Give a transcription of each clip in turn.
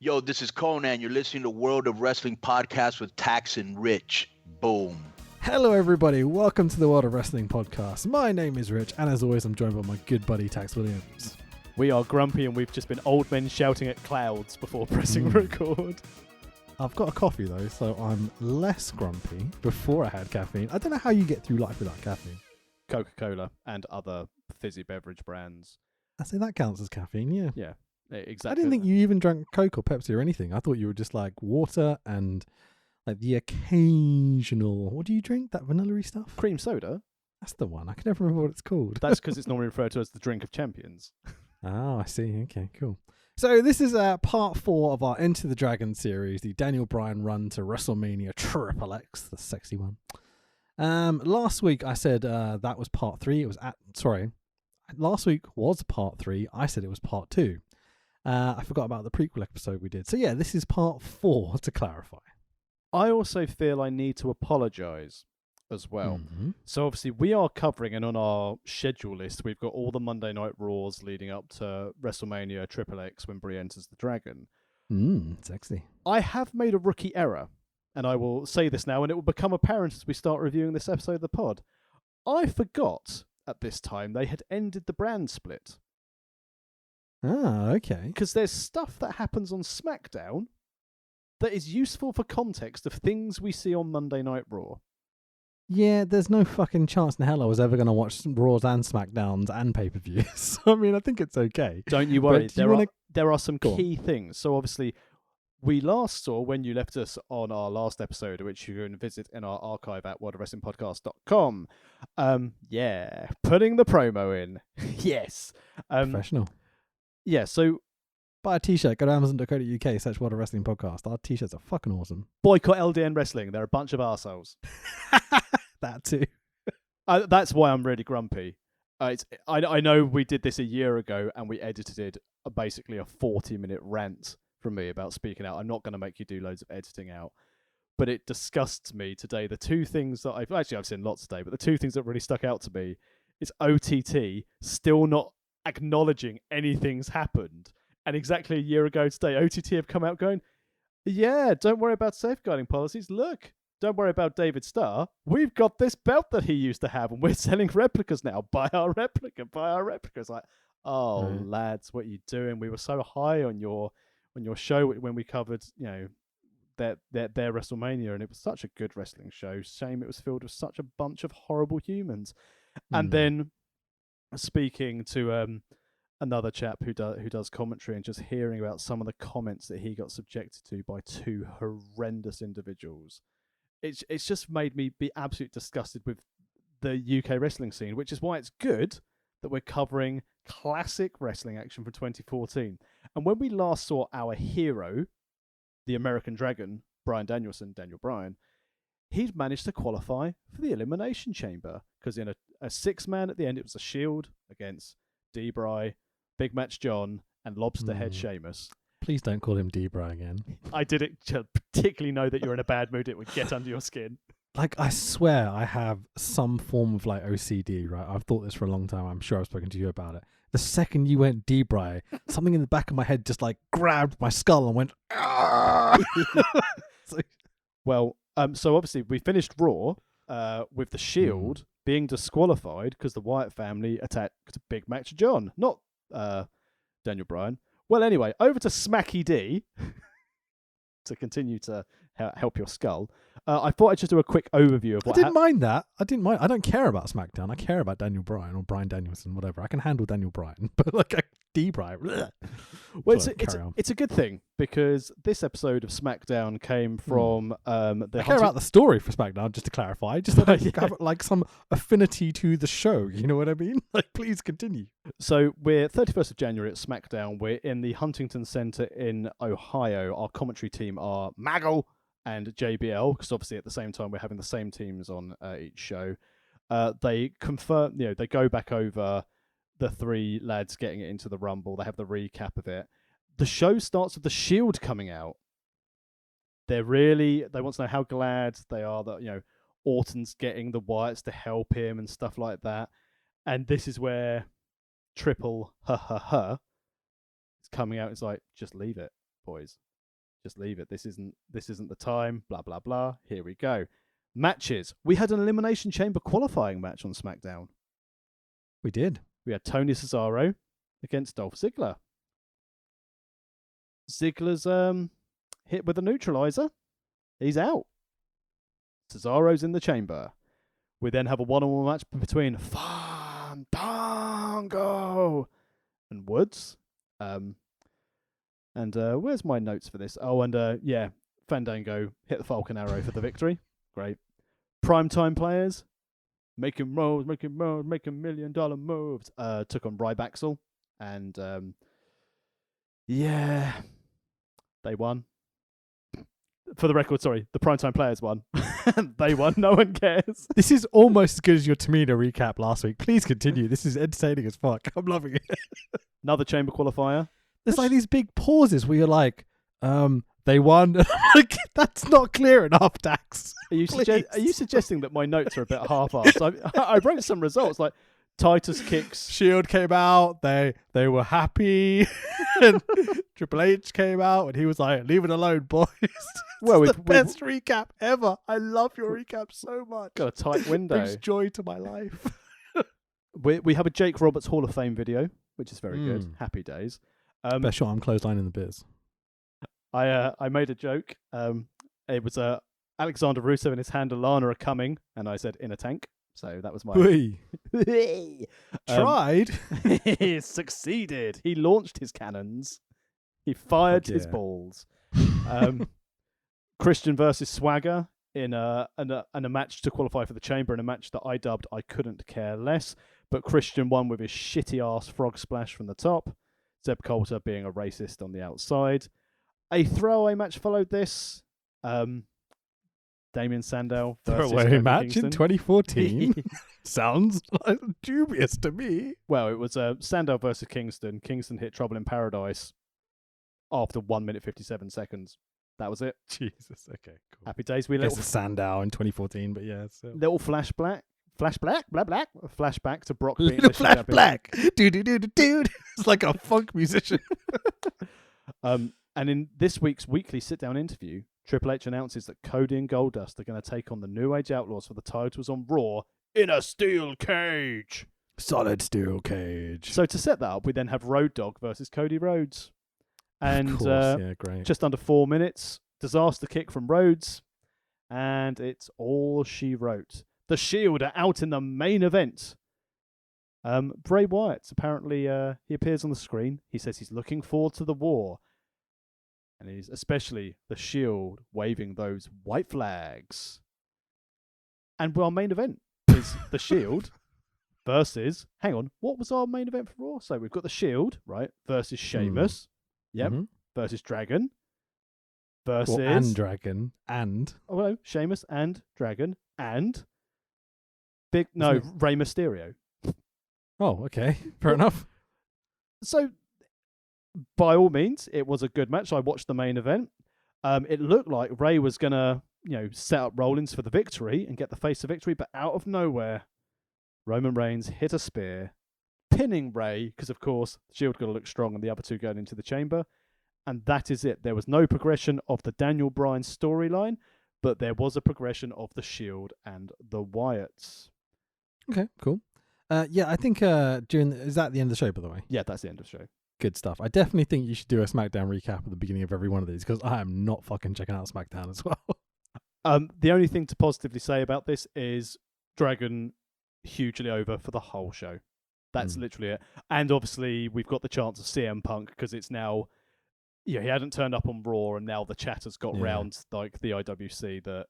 Yo, this is Conan. You're listening to World of Wrestling podcast with Tax and Rich. Boom. Hello, everybody. Welcome to the World of Wrestling podcast. My name is Rich, and as always, I'm joined by my good buddy Tax Williams. We are grumpy, and we've just been old men shouting at clouds before pressing record. I've got a coffee though, so I'm less grumpy before I had caffeine. I don't know how you get through life without caffeine. Coca-Cola and other fizzy beverage brands. I say that counts as caffeine, yeah. Yeah, exactly. I didn't think you even drank Coke or Pepsi or anything. I thought you were just like water and like the occasional. What do you drink? That vanilla-y stuff? Cream soda? That's the one. I can never remember what it's called. That's because it's normally referred to as the drink of champions. Oh, I see. Okay, cool. So this is part 4 of our Enter the Dragon series, the Daniel Bryan run to WrestleMania Triple X, the sexy one. Last week I said that was part 3. Last week was part 3. I said it was part 2. I forgot about the prequel episode we did. So yeah, this is part 4 to clarify. I also feel I need to apologise as well. Mm-hmm. So obviously we are covering, and on our schedule list, we've got all the Monday Night Raws leading up to WrestleMania Triple X when Brie enters the Dragon. Sexy. I have made a rookie error, and I will say this now, and it will become apparent as we start reviewing this episode of the pod. I forgot at this time they had ended the brand split. Ah, okay. Because there's stuff that happens on SmackDown that is useful for context of things we see on Monday Night Raw. Yeah, there's no fucking chance in hell I was ever going to watch Raws and SmackDowns and pay-per-views. I mean, I think it's okay. Don't you worry. There are some key things. So obviously, we last saw, when you left us on our last episode, which you can visit in our archive at worldofwrestlingpodcast.com. Putting the promo in. Yes. Professional. Yeah, so buy a t-shirt, go to amazon.co.uk, search World of Wrestling Podcast. Our t-shirts are fucking awesome. Boycott LDN Wrestling. They're a bunch of arseholes. That too. That's why I'm really grumpy. I know we did this a year ago and we edited basically a 40-minute rant from me about speaking out. I'm not going to make you do loads of editing out. But it disgusts me today. The two things that I've seen lots today, but the two things that really stuck out to me is OTT still not acknowledging anything's happened. And exactly a year ago today, OTT have come out going, yeah, don't worry about safeguarding policies. Look, don't worry about David Starr. We've got this belt that he used to have, and we're selling replicas now. Buy our replica. It's like, lads, what are you doing? We were so high on your show when we covered, their WrestleMania, and it was such a good wrestling show. Shame it was filled with such a bunch of horrible humans. And then speaking to another chap who does commentary and just hearing about some of the comments that he got subjected to by two horrendous individuals, it's just made me be absolutely disgusted with the UK wrestling scene, which is why it's good that we're covering classic wrestling action from 2014. And when we last saw our hero, the American Dragon, Daniel Bryan, he'd managed to qualify for the Elimination Chamber, because in a 6-man at the end, it was a Shield against D-Bry, Big Match John, and Lobster Head Sheamus. Please don't call him D-Bry again. I didn't particularly know that you're in a bad mood. It would get under your skin. Like, I swear I have some form of like OCD, right? I've thought this for a long time. I'm sure I've spoken to you about it. The second you went D-Bry, something in the back of my head just like grabbed my skull and went, Well, so obviously we finished Raw with the Shield being disqualified because the Wyatt family attacked Big Match John, not Daniel Bryan. Well, anyway, over to Smacky D to continue to help your skull. I thought I'd just do a quick overview of what I didn't mind that. I don't care about SmackDown. I care about Daniel Bryan or Bryan Danielson, whatever. I can handle Daniel Bryan, but like D-Bry. Well, it's a good thing, because this episode of SmackDown came from I care about the story for SmackDown, just to clarify. Just that I have like some affinity to the show. You know what I mean? Like, please continue. So we're 31st of January at SmackDown. We're in the Huntington Center in Ohio. Our commentary team are Maggle and JBL, because obviously at the same time we're having the same teams on each show. They confirm, they go back over the 3 lads getting it into the Rumble. They have the recap of it. The show starts with the Shield coming out. They want to know how glad they are that, Orton's getting the Wyatts to help him and stuff like that. And this is where Triple is coming out. It's like, just leave it, boys. Just leave it. This isn't the time. Blah blah blah. Here we go. Matches. We had an Elimination Chamber qualifying match on SmackDown. We did. We had Tony Cesaro against Dolph Ziggler. Ziggler's hit with a neutralizer. He's out. Cesaro's in the chamber. We then have a one-on-one match between Fandango and Woods. And where's my notes for this? Oh, and Fandango hit the Falcon Arrow for the victory. Great. Primetime players making $1 million moves. Took on Rybaxel, and they won. For the record, sorry, the primetime players won. They won. No one cares. This is almost as good as your Tamina recap last week. Please continue. This is entertaining as fuck. I'm loving it. Another chamber qualifier. There's like these big pauses where you're like, they won. Like, that's not clear enough, Dax. Are you suggesting that my notes are a bit half-assed? I wrote some results like Titus kicks. Shield came out. They were happy. And Triple H came out and he was like, "Leave it alone, boys." Well, it's the best recap ever. I love your recap so much. Got a tight window. Brings joy to my life. We have a Jake Roberts Hall of Fame video, which is very good. Happy days. Best shot on clothesline in the biz. I made a joke. It was Alexander Rusev and his handler Lana are coming, and I said in a tank. So that was my tried. He succeeded. He launched his cannons. He fired his balls. Christian versus Swagger in a match to qualify for the chamber, in a match that I dubbed I Couldn't Care Less, but Christian won with his shitty ass frog splash from the top. Zeb Coulter being a racist on the outside. A throwaway match followed this. Damien Sandow versus throwaway match Kingston. in 2014. Sounds like dubious to me. Well, it was Sandow versus Kingston. Kingston hit Trouble in Paradise after 1 minute 57 seconds. That was it. Jesus. Okay. Cool. Happy days. We little Sandow in 2014, but yeah. So. Little flashback to Brock being little the flashback. Dude. It's like a funk musician. And in this week's weekly sit-down interview, Triple H announces that Cody and Goldust are going to take on the New Age Outlaws for the titles on Raw in a steel cage. Solid steel cage. So to set that up, we then have Road Dogg versus Cody Rhodes. And of course, great. Just under 4 minutes, disaster kick from Rhodes, and it's all she wrote. The Shield are out in the main event. Bray Wyatt, apparently he appears on the screen. He says he's looking forward to the war. And he's especially the Shield waving those white flags. And our main event is the Shield versus... Hang on, what was our main event for Raw? So we've got the Shield, right, versus Sheamus. Yep. Mm-hmm. Versus Dragon. Versus... and Dragon. And... Oh, no. Sheamus and Dragon. And... Rey Mysterio. Oh, okay. Fair enough. So... By all means, it was a good match. I watched the main event. It looked like Ray was going to, set up Rollins for the victory and get the face of victory, but out of nowhere, Roman Reigns hit a spear, pinning Ray, because of course, the Shield got to look strong and the other two going into the chamber. And that is it. There was no progression of the Daniel Bryan storyline, but there was a progression of the Shield and the Wyatts. Okay, cool. I think is that the end of the show, by the way? Yeah, that's the end of the show. Good stuff. I definitely think you should do a SmackDown recap at the beginning of every one of these, because I am not fucking checking out SmackDown as well. The only thing to positively say about this is Dragon hugely over for the whole show. That's literally it. And obviously we've got the chance of CM Punk, because it's now, he hadn't turned up on Raw, and now the chatter's got round like the IWC that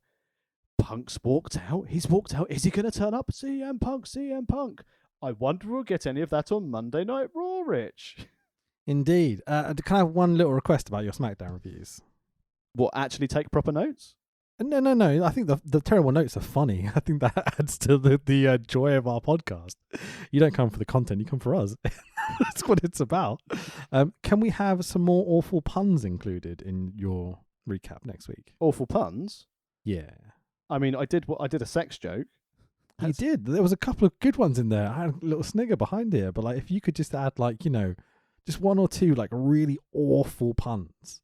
Punk's walked out. He's walked out. Is he going to turn up? CM Punk. I wonder if we'll get any of that on Monday Night Raw, Rich. Indeed. Can I have one little request about your SmackDown reviews? What, actually take proper notes? No. I think the terrible notes are funny. I think that adds to the joy of our podcast. You don't come for the content, you come for us. That's what it's about. Can we have some more awful puns included in your recap next week? Awful puns? Yeah. I mean, I did a sex joke. You did. There was a couple of good ones in there. I had a little snigger behind here, but if you could just add just one or two really awful puns,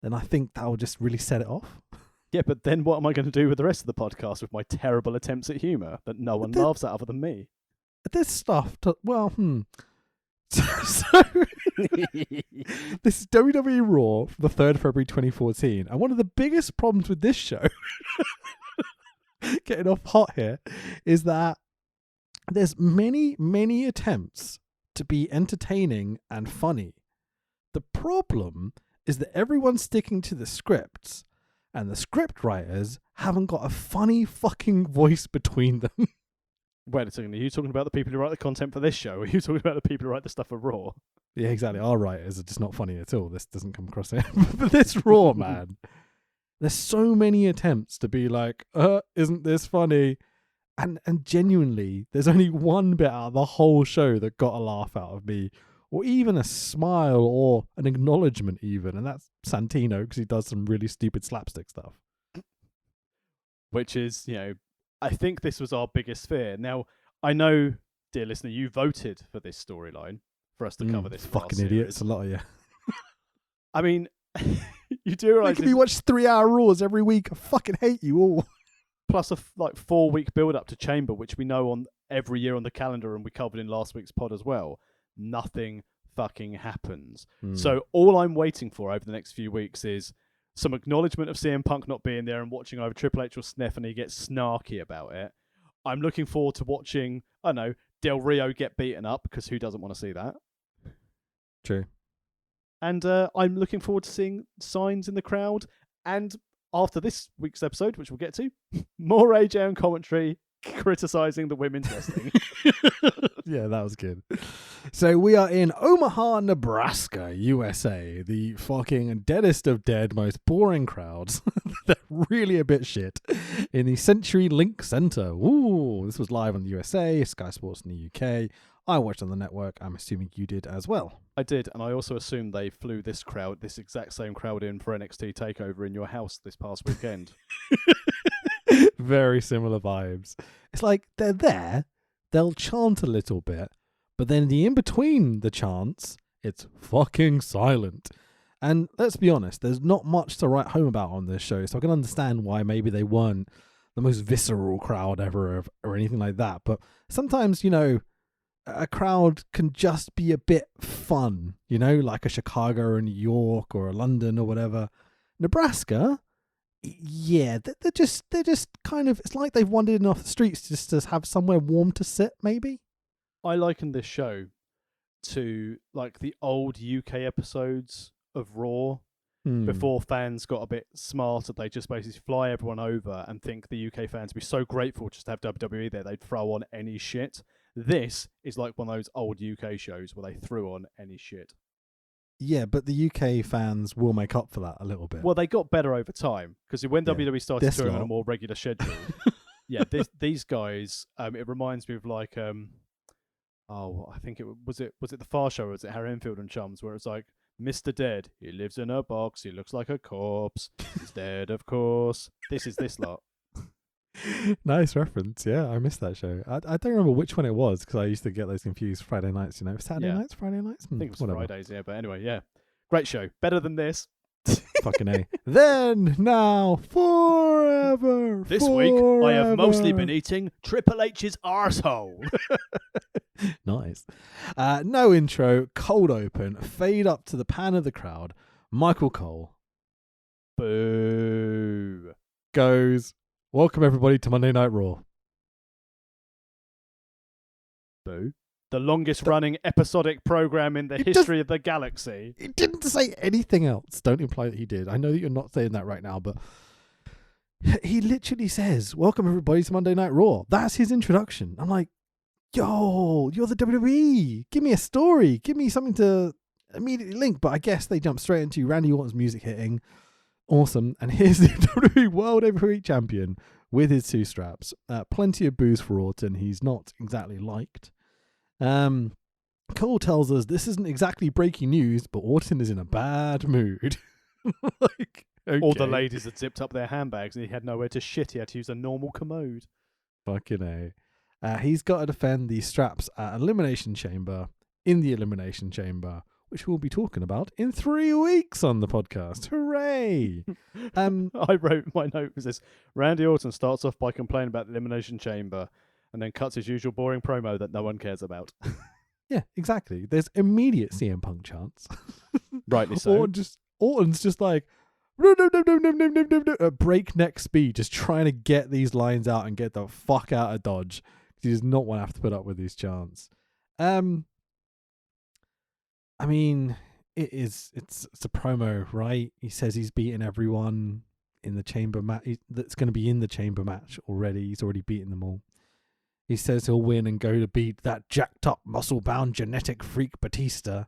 then I think that will just really set it off. Yeah, but then what am I going to do with the rest of the podcast with my terrible attempts at humour that no one laughs at other than me? This stuff, So this is WWE Raw from the 3rd of February 2014. And one of the biggest problems with this show, getting off hot here, is that there's many attempts to be entertaining and funny. The problem is that everyone's sticking to the scripts, and the script writers haven't got a funny fucking voice between them. Wait a second, are you talking about the people who write the content for this show, or are you talking about the people who write the stuff for Raw? Yeah, exactly. Our writers are just not funny at all. This doesn't come across it. But this Raw, man, there's so many attempts to be like, isn't this funny? And genuinely, there's only one bit out of the whole show that got a laugh out of me, or even a smile or an acknowledgement even, and that's Santino, because he does some really stupid slapstick stuff. Which is, I think this was our biggest fear. Now, I know, dear listener, you voted for this storyline for us to cover this fucking idiots, a lot of you. I mean, you do realise making me watch 3-hour Raws every week. I fucking hate you all. Plus a 4-week build-up to Chamber, which we know on every year on the calendar, and we covered in last week's pod as well. Nothing fucking happens. So all I'm waiting for over the next few weeks is some acknowledgement of CM Punk not being there and watching either Triple H or Stephanie get snarky about it. I'm looking forward to watching, I don't know, Del Rio get beaten up, because who doesn't want to see that? True. And I'm looking forward to seeing signs in the crowd. And after this week's episode, which we'll get to, more AJ on commentary criticising the women's wrestling. Yeah, that was good. So we are in Omaha, Nebraska, USA. The fucking deadest of dead, most boring crowds. They're really a bit shit. In the Century Link Center. Ooh, this was live on the USA, Sky Sports in the UK. I watched on the network. I'm assuming you did as well. I did, and I also assumed they flew this exact same crowd in for NXT TakeOver in your house this past weekend. Very similar vibes. It's like they're there, they'll chant a little bit, but then in between the chants, it's fucking silent. And let's be honest, there's not much to write home about on this show, so I can understand why maybe they weren't the most visceral crowd ever or anything like that. But sometimes, a crowd can just be a bit fun, like a Chicago or a New York or a London or whatever. Nebraska, yeah, they're just kind of, it's like they've wandered in off the streets just to have somewhere warm to sit, maybe. I liken this show to like the old UK episodes of Raw before fans got a bit smarter. They just basically fly everyone over and think the UK fans would be so grateful just to have WWE there, they'd throw on any shit. This is like one of those old UK shows where they threw on any shit. Yeah, but the UK fans will make up for that a little bit. Well, they got better over time, because when WWE started touring on a more regular schedule, these guys, it reminds me of like, I think was it the Far Show, or was it Harry Enfield and Chums, where it's like, Mr. Dead, he lives in a box, he looks like a corpse, he's dead, of course. This is this lot. Nice reference. Yeah, I missed that show. I don't remember which one it was, because I used to get those confused. Friday nights, Saturday nights, Friday nights. I think it was Fridays. Yeah, but anyway, yeah, great show. Better than this. Fucking A. Then, now, forever. This week, I have mostly been eating Triple H's arsehole. Nice. No intro, cold open, fade up to the pan of the crowd. Michael Cole. Boo. Goes, welcome everybody to Monday Night Raw. Boo. The longest running episodic program in the history of the galaxy. He didn't say anything else. Don't imply that he did. I know that you're not saying that right now, but he literally says, welcome everybody to Monday Night Raw. That's his introduction. I'm like, yo, you're the WWE. Give me a story. Give me something to immediately link. But I guess they jump straight into Randy Orton's music hitting. Awesome. And here's the WWE World Heavyweight Champion with his 2 straps. Plenty of boos for Orton. He's not exactly liked. Cole tells us this isn't exactly breaking news, but Orton is in a bad mood. Like, okay. All the ladies had zipped up their handbags and he had nowhere to shit. He had to use a normal commode. Fucking A. He's got to defend these straps at Elimination Chamber, in the Elimination Chamber, which we'll be talking about in 3 weeks on the podcast. Hooray! I wrote my note was this: Randy Orton starts off by complaining about the Elimination Chamber, and then cuts his usual boring promo that no one cares about. Yeah, exactly. There's immediate CM Punk chants. Rightly so. Orton's just like, no, at breakneck speed, just trying to get these lines out and get the fuck out of Dodge. He does not want to have to put up with these chants. I mean, it's a promo, right? He says he's beaten everyone in the chamber match that's going to be in the chamber match already. He's already beaten them all. He says he'll win and go to beat that jacked up, muscle bound genetic freak Batista.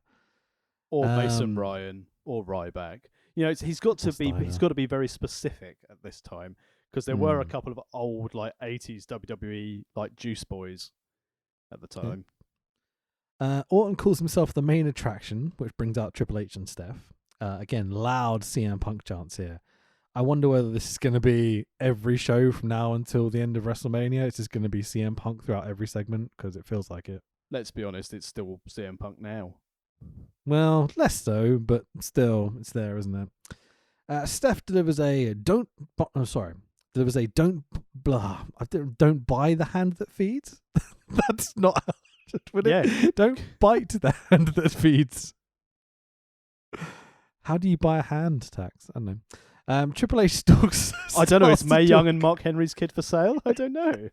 Or Mason Ryan or Ryback. You know, he's got to be very specific at this time, because there were a couple of old like 80s WWE like Juice Boys at the time. Yeah. Orton calls himself the main attraction, which brings out Triple H and Steph. Again, loud CM Punk chants here. I wonder whether this is going to be every show from now until the end of WrestleMania. It's just going to be CM Punk throughout every segment, because it feels like it. Let's be honest, it's still CM Punk now. Well, less so, but still, it's there, isn't it? Steph delivers a don't buy the hand that feeds. That's not how to put it. Yeah. Don't bite the hand that feeds. How do you buy a hand, Tax? I don't know. Triple H stalks. I don't know. It's Mae Young and Mark Henry's kid for sale. I don't know.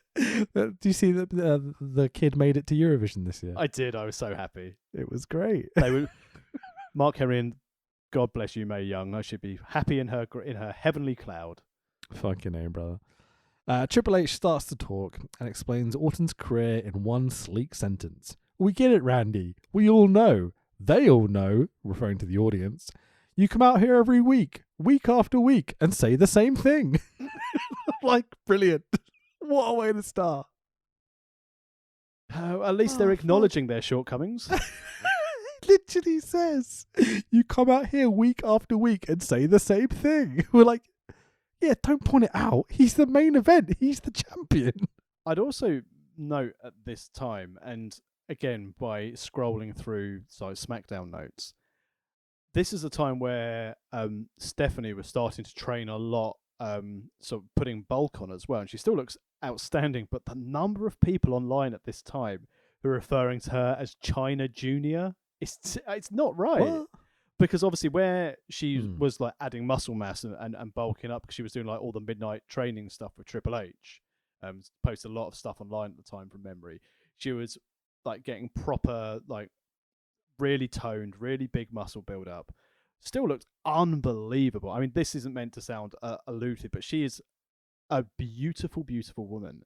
Do you see that the kid made it to Eurovision this year? I did. I was so happy. It was great. They were Mark Henry and God bless you, Mae Young. I should be happy in her heavenly cloud. Fucking name, brother. Triple H starts to talk and explains Orton's career in one sleek sentence. We get it, Randy. We all know. They all know, referring to the audience. You come out here every week after week, and say the same thing. Like, brilliant. What a way to start. At least they're acknowledging their shortcomings. Literally says, you come out here week after week and say the same thing. We're like, yeah, don't point it out. He's the main event. He's the champion. I'd also note at this time, and again, by scrolling through SmackDown notes, this is a time where Stephanie was starting to train a lot, sort of putting bulk on as well, and she still looks outstanding, but the number of people online at this time who are referring to her as China Junior, it's not right. What? Because obviously where she was like adding muscle mass and bulking up, because she was doing like all the midnight training stuff with Triple H, posted a lot of stuff online at the time from memory. She was like getting proper, like really toned, really big muscle build up. Still looked unbelievable. I mean, this isn't meant to sound alluded, but she is a beautiful, beautiful woman.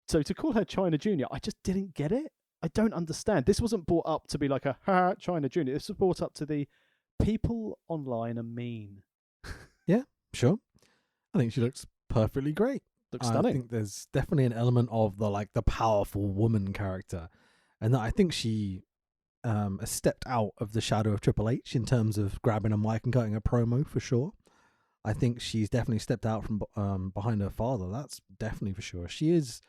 So to call her China Junior, I just didn't get it. I don't understand. This wasn't brought up to be like a China Junior. This was brought up to the people online are mean. Yeah, sure. I think she looks perfectly great. Looks stunning. I think there's definitely an element of the powerful woman character, and that I think she has stepped out of the shadow of Triple H in terms of grabbing a mic and cutting a promo for sure. I think she's definitely stepped out from behind her father. That's definitely for sure. She is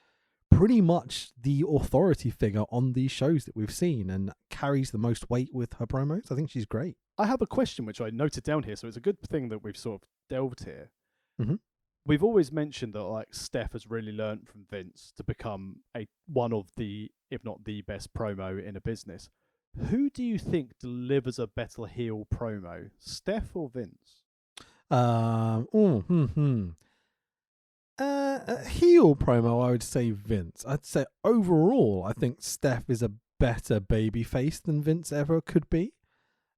pretty much the authority figure on these shows that we've seen and carries the most weight with her promos. I think she's great. I have a question which I noted down here, so it's a good thing that we've sort of delved here. Mm-hmm. We've always mentioned that like Steph has really learned from Vince to become one of the, if not the best promo in a business. Who do you think delivers a better heel promo, Steph or Vince? Heel promo, I would say Vince. I'd say overall, I think Steph is a better babyface than Vince ever could be.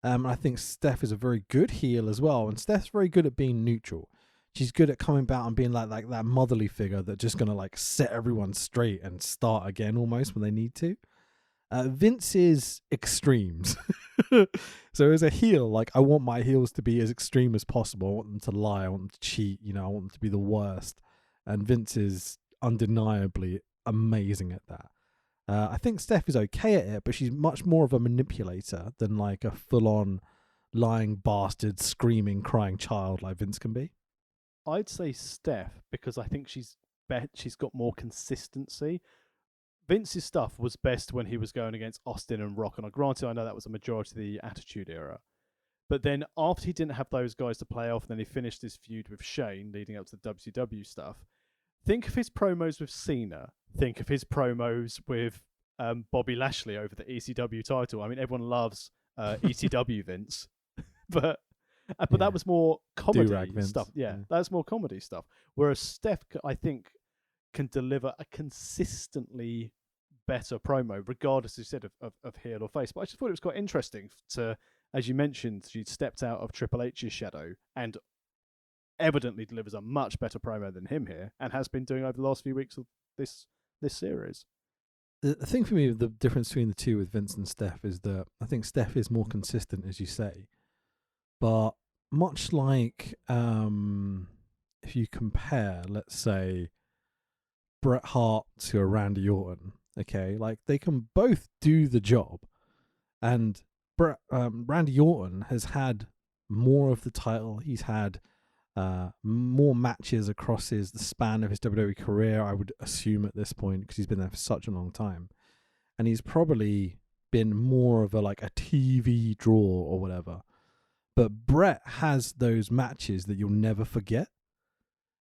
I think Steph is a very good heel as well, and Steph's very good at being neutral. She's good at coming back and being like that motherly figure that's just gonna like set everyone straight and start again almost when they need to. Vince is extremes. So as a heel, like I want my heels to be as extreme as possible. I want them to lie. I want them to cheat. I want them to be the worst. And Vince is undeniably amazing at that. I think Steph is okay at it, but she's much more of a manipulator than like a full-on lying bastard, screaming, crying child like Vince can be. I'd say Steph because I think she's got more consistency. Vince's stuff was best when he was going against Austin and Rock, and granted, I know that was a majority of the Attitude Era. But then after he didn't have those guys to play off, and then he finished his feud with Shane, leading up to the WCW stuff. Think of his promos with Cena. Think of his promos with Bobby Lashley over the ECW title. I mean, everyone loves ECW Vince, but that was more comedy stuff. Yeah, that's more comedy stuff. Whereas Steph, I think, can deliver a consistently better promo, regardless, as you said, of heel or face. But I just thought it was quite interesting to, as you mentioned, she stepped out of Triple H's shadow and evidently delivers a much better promo than him here, and has been doing over the last few weeks of this series. The thing for me, the difference between the two with Vince and Steph is that I think Steph is more consistent, as you say. But much like if you compare, let's say, Bret Hart to a Randy Orton, okay, like they can both do the job, and Randy Orton has had more of the title. He's had more matches across the span of his WWE career, I would assume at this point, because he's been there for such a long time, and he's probably been more of a TV draw or whatever. But Bret has those matches that you'll never forget.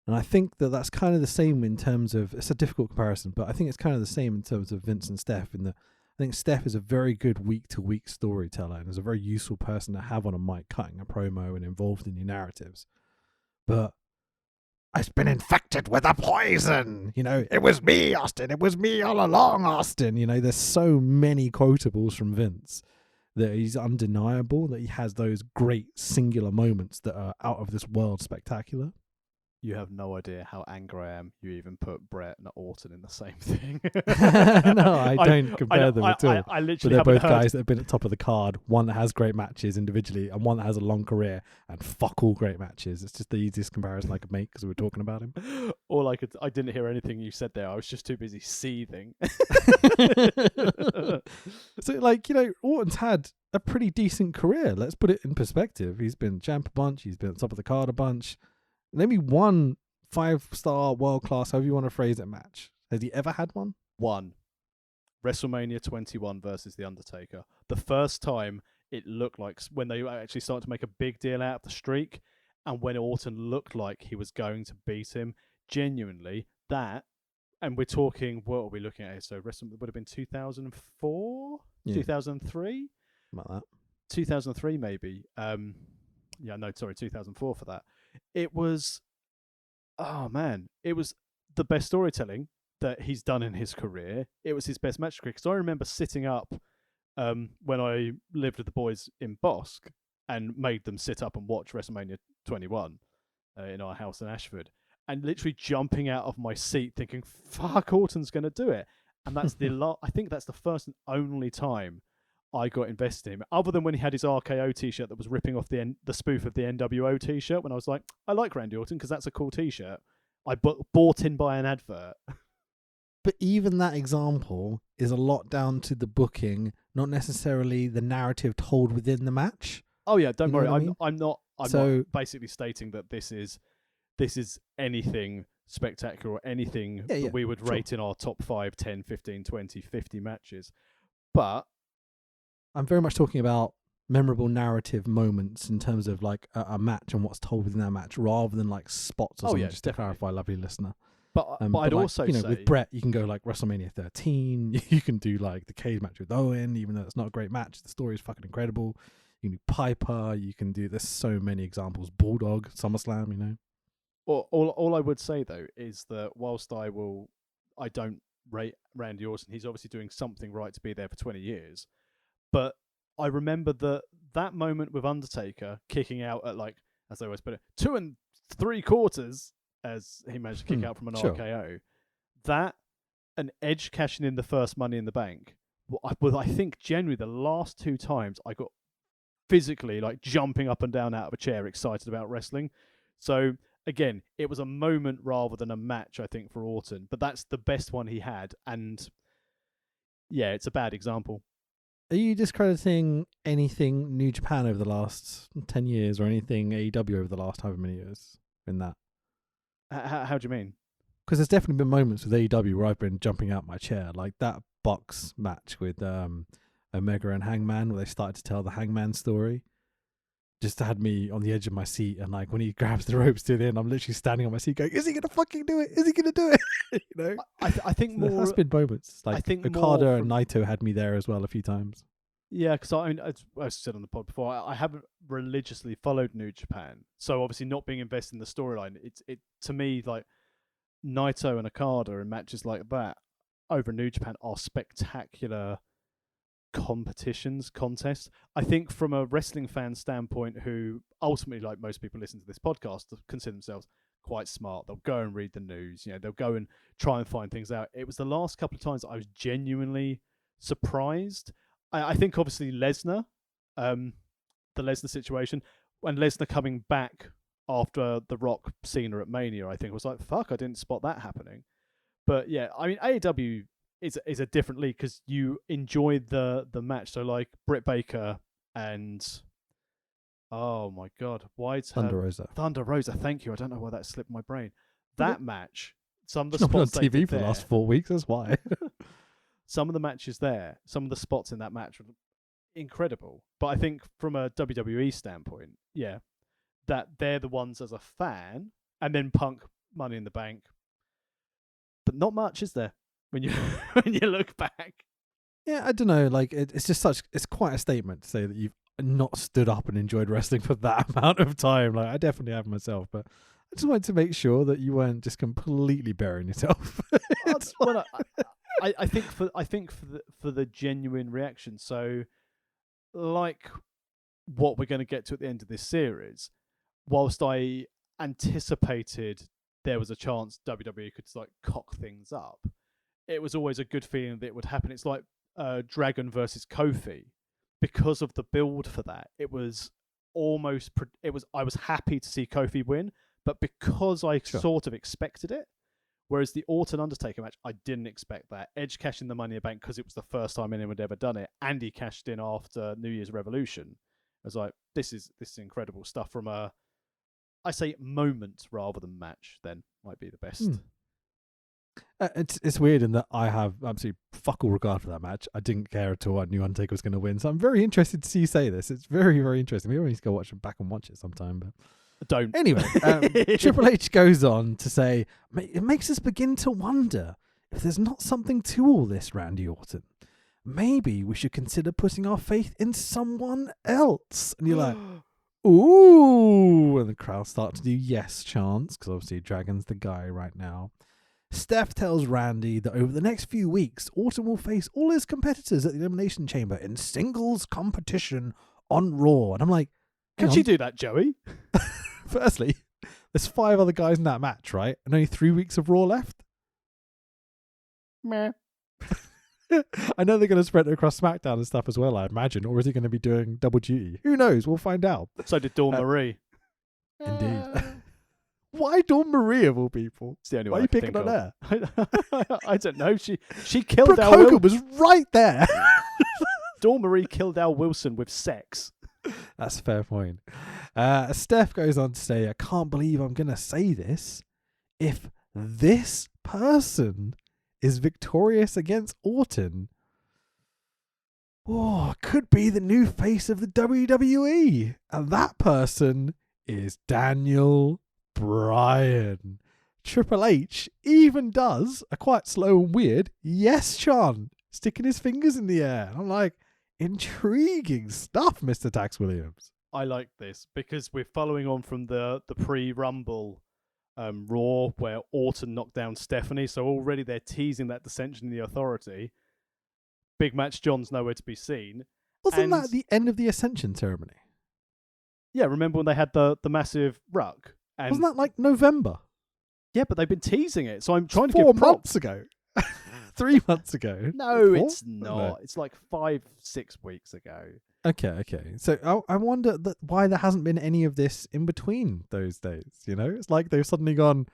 And I think that that's kind of the same in terms of, it's a difficult comparison, but I think it's kind of the same in terms of Vince and Steph. I think Steph is a very good week-to-week storyteller and is a very useful person to have on a mic, cutting a promo and involved in your narratives. But I've been infected with a poison. It was me, Austin. It was me all along, Austin. There's so many quotables from Vince that he's undeniable, that he has those great singular moments that are out of this world spectacular. You have no idea how angry I am you even put Bret and Orton in the same thing. No, I don't compare them at all. I literally but they're both heard... guys that have been at the top of the card. One that has great matches individually, and one that has a long career and fuck all great matches. It's just the easiest comparison I could make because we were talking about him. I didn't hear anything you said there. I was just too busy seething. So, Orton's had a pretty decent career. Let's put it in perspective. He's been champ a bunch. He's been at the top of the card a bunch. Maybe one 5-star world-class, however you want to phrase it, match. Has he ever had one? One. WrestleMania 21 versus The Undertaker. The first time it looked like, when they actually started to make a big deal out of the streak, and when Orton looked like he was going to beat him, genuinely, that, and we're talking, what are we looking at here? So WrestleMania would have been 2004? Yeah. 2003? Like that. 2003 maybe. 2004 for that. It was, it was the best storytelling that he's done in his career. It was his best match career. Because I remember sitting up when I lived with the boys in Bosque and made them sit up and watch WrestleMania 21 in our house in Ashford, and literally jumping out of my seat thinking, fuck, Orton's going to do it. And that's I think that's the first and only time I got invested in him, other than when he had his RKO t-shirt that was ripping off the spoof of the NWO t-shirt, when I was like, I like Randy Orton because that's a cool t-shirt. I bought in by an advert. But even that example is a lot down to the booking, not necessarily the narrative told within the match. Oh yeah, don't worry. I'm not basically stating that this is anything spectacular or anything that we would rate in our top 5, 10, 15, 20, 50 matches. But I'm very much talking about memorable narrative moments in terms of a match and what's told within that match, rather than spots or something. Just definitely. To clarify, lovely listener. But I'd also say, with Bret, you can go WrestleMania 13. You can do the cage match with Owen, even though it's not a great match. The story is fucking incredible. You can do Piper. You can do. There's so many examples. Bulldog, SummerSlam. All I would say though is that whilst I don't rate Randy Orton, he's obviously doing something right to be there for 20 years. But I remember that moment with Undertaker kicking out at as they always put it, 2 3/4, as he managed to kick out from an RKO. That and Edge cashing in the first Money in the Bank. I think generally the last 2 times I got physically jumping up and down out of a chair, excited about wrestling. So again, it was a moment rather than a match, I think, for Orton. But that's the best one he had, and yeah, it's a bad example. Are you discrediting anything New Japan over the last 10 years or anything AEW over the last however many years in that? How do you mean? because there's definitely been moments with AEW where I've been jumping out my chair, like that box match with Omega and Hangman, where they started to tell the Hangman story. Just had me on the edge of my seat, and like when he grabs the ropes to the end, I'm literally standing on my seat going, "Is he gonna fucking do it? Is he gonna do it?" You know. I think So more. there's been moments like I think Okada and Naito had me there as well a few times. Yeah, because I mean, as I said on the pod before, I haven't religiously followed New Japan, so obviously not being invested in the storyline, it to me like Naito and Okada in matches like that over New Japan are spectacular contests. I think from a wrestling fan standpoint, who ultimately, like most people listen to this podcast, consider themselves quite smart. They'll go and read the news. They'll go and try and find things out. It was the last couple of times I was genuinely surprised. I think obviously Lesnar, the Lesnar situation, when Lesnar coming back after the Rock Cena at Mania, I think was like, fuck, I didn't spot that happening. But yeah, I mean, AEW is a different league because you enjoy the match. So like Britt Baker and oh my god, Thunder Rosa. Thunder Rosa, thank you. I don't know why that slipped my brain. That match, some of the It's not spots been on TV for there, the last 4 weeks. That's why. some of the matches there, some of the spots in that match were incredible. But I think from a WWE standpoint, yeah, that they're the ones as a fan, and then Punk, Money in the Bank. But not much, is there, when you when you look back? Yeah, I don't know. Like it's just it's quite a statement to say that you've not stood up and enjoyed wrestling for that amount of time. Like I definitely have myself, but I just wanted to make sure that you weren't just completely burying yourself. I think for the genuine reaction. So, like what we're going to get to at the end of this series, whilst I anticipated there was a chance WWE could like cock things up, it was always a good feeling that it would happen. It's like Dragon versus Kofi, because of the build for that. It was almost I was happy to see Kofi win, but because I sort of expected it. Whereas the Orton Undertaker match, I didn't expect that. Edge cashed in the Money in the Bank because it was the first time anyone had ever done it, and he cashed in after New Year's Revolution. I was like, this is incredible stuff from a, I say moment rather than match. Then might be the best. It's weird in that I have absolutely fuck all regard for that match. I didn't care at all. I knew Undertaker was going to win, so I'm very interested to see you say this. It's very, very interesting. Maybe I need to go back and watch it sometime, but. Don't. Anyway, Triple H goes on to say, it makes us begin to wonder if there's not something to all this, Randy Orton. Maybe we should consider putting our faith in someone else. And you're like, ooh. And the crowd start to do yes chants, because obviously Dragon's the guy right now. Steph tells Randy that over the next few weeks, Orton will face all his competitors at the Elimination Chamber in singles competition on Raw. And I'm like, can she do that, Joey? Firstly, there's 5 other guys in that match, right? And only 3 weeks of Raw left. Meh. I know they're going to spread it across SmackDown and stuff as well, I imagine. Or is he going to be doing double duty? Who knows? We'll find out. So did Dawn Marie. Indeed. Why Dawn Marie of all people? It's the only Why are you picking on her? I don't know. She killed Brooke Al Hogan Wilson. was right there. Dawn Marie killed Al Wilson with sex. That's a fair point. Steph goes on to say, I can't believe I'm going to say this. If this person is victorious against Orton, could be the new face of the WWE. And that person is Daniel Bryan. Triple H even does a quite slow and weird yes chant, sticking his fingers in the air. And I'm like, intriguing stuff, Mr. Tax Williams. I like this because we're following on from the pre-Rumble Raw where Orton knocked down Stephanie. So already they're teasing that dissension in the Authority. Big match, John's nowhere to be seen. Wasn't that the end of the Ascension ceremony? Yeah, remember when they had the massive ruck? And wasn't that like November? Yeah, but they've been teasing it. So I'm trying to 4 give months ago. 3 months ago. No, 4? it's not. No. It's like 5-6 weeks ago. Okay. So I wonder why there hasn't been any of this in between those days. You know, it's like they've suddenly gone,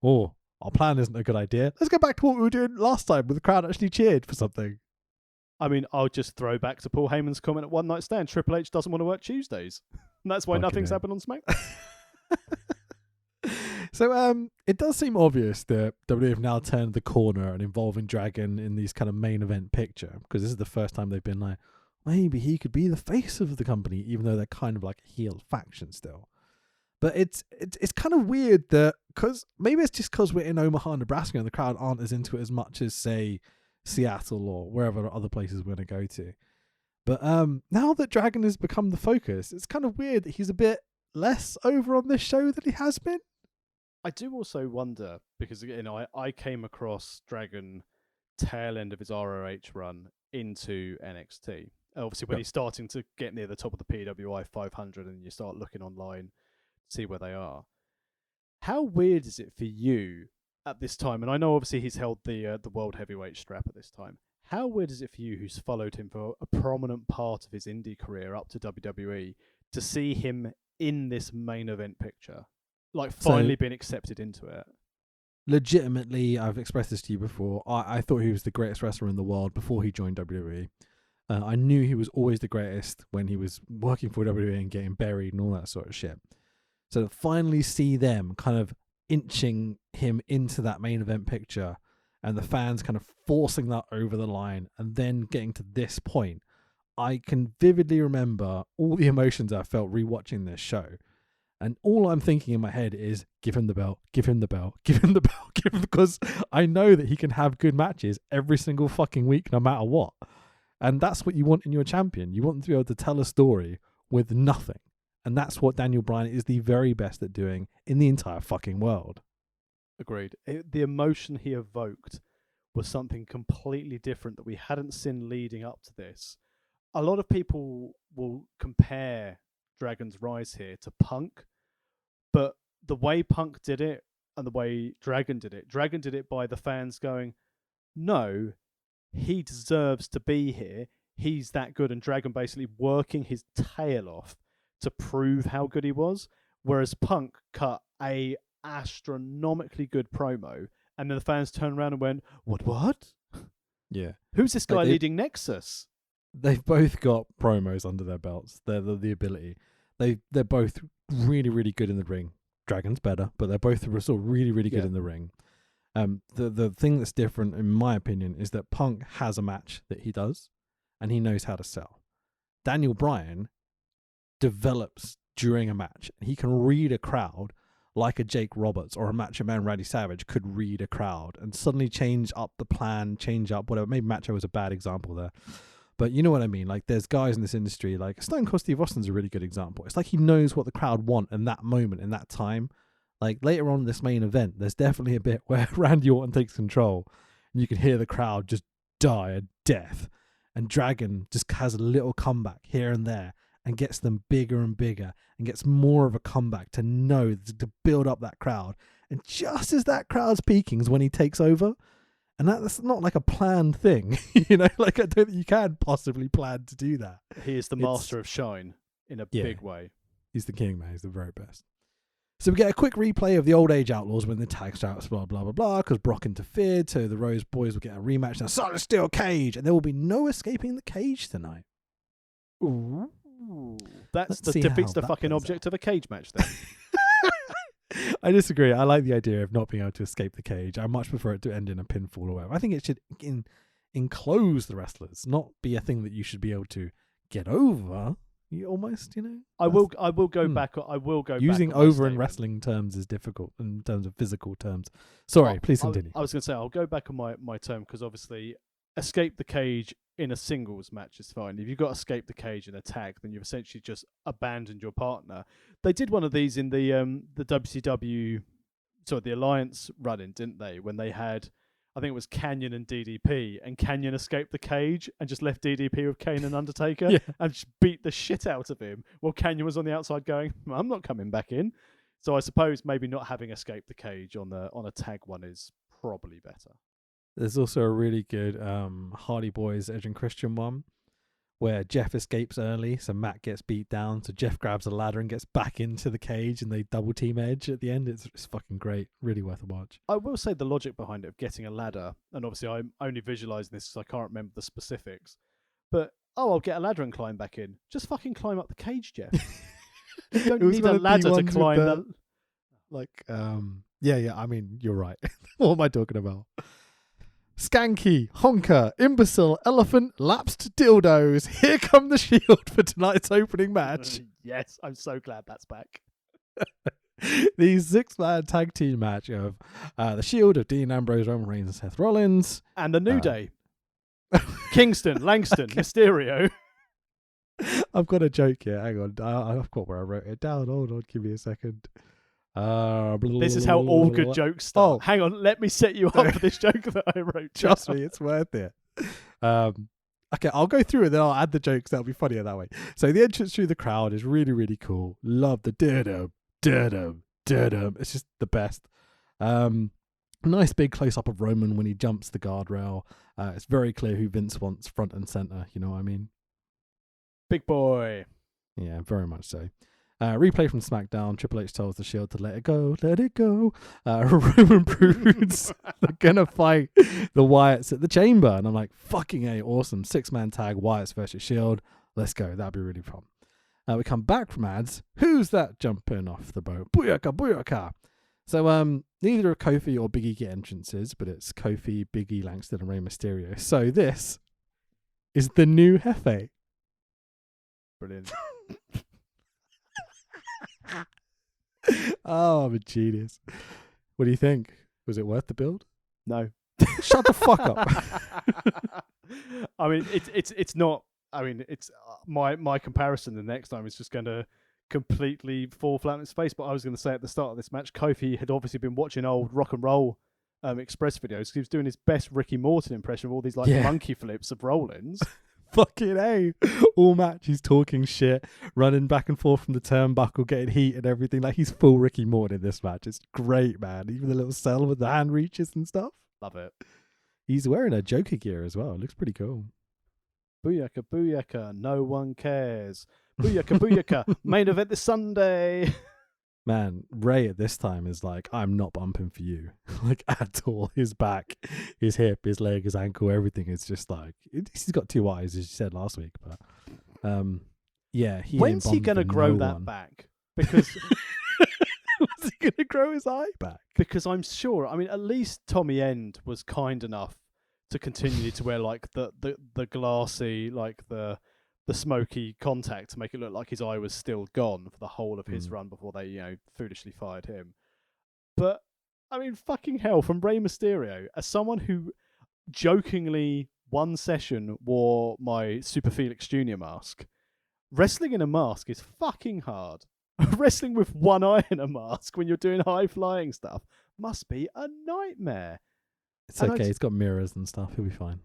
our plan isn't a good idea. Let's go back to what we were doing last time, where the crowd actually cheered for something. I mean, I'll just throw back to Paul Heyman's comment at One Night Stand. Triple H doesn't want to work Tuesdays. And that's why nothing's happened on SmackDown. So it does seem obvious that WWE have now turned the corner and involving Dragon in these kind of main event picture, because this is the first time they've been like, maybe he could be the face of the company, even though they're kind of like a heel faction still. But it's kind of weird that, because maybe it's just because we're in Omaha, Nebraska, and the crowd aren't as into it as much as, say, Seattle or wherever other places we're going to go to. But now that Dragon has become the focus, it's kind of weird that he's a bit less over on this show than he has been. I do also wonder, because again, I came across Dragon tail end of his ROH run into NXT. Obviously, when he's starting to get near the top of the PWI 500 and you start looking online, see where they are. How weird is it for you at this time? And I know obviously he's held the World Heavyweight strap at this time. How weird is it for you, who's followed him for a prominent part of his indie career up to WWE, to see him in this main event picture? Like, finally being accepted into it. Legitimately, I've expressed this to you before. I thought he was the greatest wrestler in the world before he joined WWE. I knew he was always the greatest when he was working for WWE and getting buried and all that sort of shit. So to finally see them kind of inching him into that main event picture and the fans kind of forcing that over the line and then getting to this point, I can vividly remember all the emotions I felt rewatching this show. And all I'm thinking in my head is, give him the belt, give him the belt, give him the belt, give him, because I know that he can have good matches every single fucking week, no matter what. And that's what you want in your champion. You want them to be able to tell a story with nothing. And that's what Daniel Bryan is the very best at doing in the entire fucking world. Agreed. The emotion he evoked was something completely different that we hadn't seen leading up to this. A lot of people will compare Dragon's rise here to Punk, but the way Punk did it and the way Dragon did it by the fans going, no, he deserves to be here, he's that good, and Dragon basically working his tail off to prove how good he was, whereas Punk cut a astronomically good promo and then the fans turned around and went, what? Yeah. Who's this guy leading Nexus? They've both got promos under their belts. They're the ability. They're both really, really good in the ring. Dragon's better, but they're both sort of really, really good in the ring. The thing that's different, in my opinion, is that Punk has a match that he does, and he knows how to sell. Daniel Bryan develops during a match, and he can read a crowd like a Jake Roberts or a Macho Man Randy Savage could read a crowd and suddenly change up the plan, change up whatever. Maybe Macho was a bad example there. But you know what I mean? Like, there's guys in this industry, like Stone Cold Steve Austin's a really good example. It's like he knows what the crowd want in that moment, in that time. Like, later on in this main event, there's definitely a bit where Randy Orton takes control and you can hear the crowd just die a death. And Dragon just has a little comeback here and there and gets them bigger and bigger and gets more of a comeback to know, to build up that crowd. And just as that crowd's peaking is when he takes over. And that's not like a planned thing, you know, like I don't think you can possibly plan to do that. He is the master of shine in a big way. He's the king, man. He's the very best. So we get a quick replay of the Old Age Outlaws when the tag starts, blah, blah, blah, blah, because Brock interfered, so the Rose Boys will get a rematch. Now, solid steel cage, and there will be no escaping the cage tonight. Ooh. That defeats the fucking object of a cage match then. I disagree. I like the idea of not being able to escape the cage. I much prefer it to end in a pinfall or whatever. I think it should enclose the wrestlers, not be a thing that you should be able to get over. You almost, you know. I will go back. I will go using back over in wrestling terms is difficult in terms of physical terms. Sorry, please continue. I was going to say I'll go back on my term because obviously escape the cage in a singles match is fine. If you've got escape the cage in a tag, then you've essentially just abandoned your partner. They did one of these in the WCW, the Alliance run-in, didn't they? When they had, I think it was Kanyon and DDP, and Kanyon escaped the cage and just left DDP with Kane and Undertaker and just beat the shit out of him while Kanyon was on the outside going, I'm not coming back in. So I suppose maybe not having escaped the cage on a tag one is probably better. There's also a really good Hardy Boys Edge and Christian one where Jeff escapes early, so Matt gets beat down, so Jeff grabs a ladder and gets back into the cage and they double team Edge at the end. It's fucking great. Really worth a watch. I will say the logic behind it of getting a ladder, and obviously I'm only visualising this because I can't remember the specifics, but I'll get a ladder and climb back in. Just fucking climb up the cage, Jeff. You don't need a ladder to climb that. Like, Yeah. I mean, you're right. What am I talking about? Skanky, honker, imbecile, elephant, lapsed dildos. Here come the Shield for tonight's opening match. Yes, I'm so glad that's back. The 6-man tag team match of the Shield of Dean Ambrose, Roman Reigns, and Seth Rollins. And the New Day. Kingston, Langston, Mysterio. I've got a joke here. Hang on. I've got where I wrote it down. Hold on. Give me a second. This is how all good jokes start. Oh. Hang on, let me set you up for this joke that I wrote. Trust me, it's worth it. Okay, I'll go through it, then I'll add the jokes. That'll be funnier that way. So the entrance through the crowd is really, really cool. Love the da-dum, da-dum, da-dum. It's just the best. Nice big close-up of Roman when he jumps the guardrail. It's very clear who Vince wants front and center. You know what I mean? Big boy. Yeah, very much so. Replay from SmackDown. Triple H tells the Shield to let it go. Let it go. Roman Broods are going to fight the Wyatts at the Chamber. And I'm like, fucking A, awesome. 6-man tag, Wyatts versus Shield. Let's go. That'd be really fun. We come back from ads. Who's that jumping off the boat? Booyaka, booyaka. So neither of Kofi or Biggie get entrances, but it's Kofi, Biggie, Langston, and Rey Mysterio. So this is the new Hefe. Brilliant. Oh, I'm a genius. What do you think? Was it worth the build? No. Shut the fuck up. I mean, it's not. I mean, it's my comparison. The next time is just going to completely fall flat in its face. But I was going to say at the start of this match, Kofi had obviously been watching old Rock and Roll Express videos. He was doing his best Ricky Morton impression of all these monkey flips of Rollins. Fucking A. All match, he's talking shit, running back and forth from the turnbuckle, getting heat and everything. Like, he's full Ricky Morton in this match. It's great, man. Even the little cell with the hand reaches and stuff. Love it. He's wearing a Joker gear as well. It looks pretty cool. Booyaka, booyaka, no one cares. Booyaka, booyaka, main event this Sunday. Man, Ray at this time is like, I'm not bumping for you. Like, at all. His back, his hip, his leg, his ankle, everything is just like, he's got 2 eyes, as you said last week. But, yeah. When's he going to grow that back? Because... Was he going to grow his eye back? Because I'm sure, I mean, at least Tommy End was kind enough to continue to wear, like, the glassy, like, the smoky contact to make it look like his eye was still gone for the whole of his run before they, foolishly fired him. But, I mean, fucking hell, from Rey Mysterio, as someone who jokingly one session wore my Super Felix Jr. mask, wrestling in a mask is fucking hard. Wrestling with one eye in a mask when you're doing high-flying stuff must be a nightmare. It's okay. He's got mirrors and stuff. He'll be fine.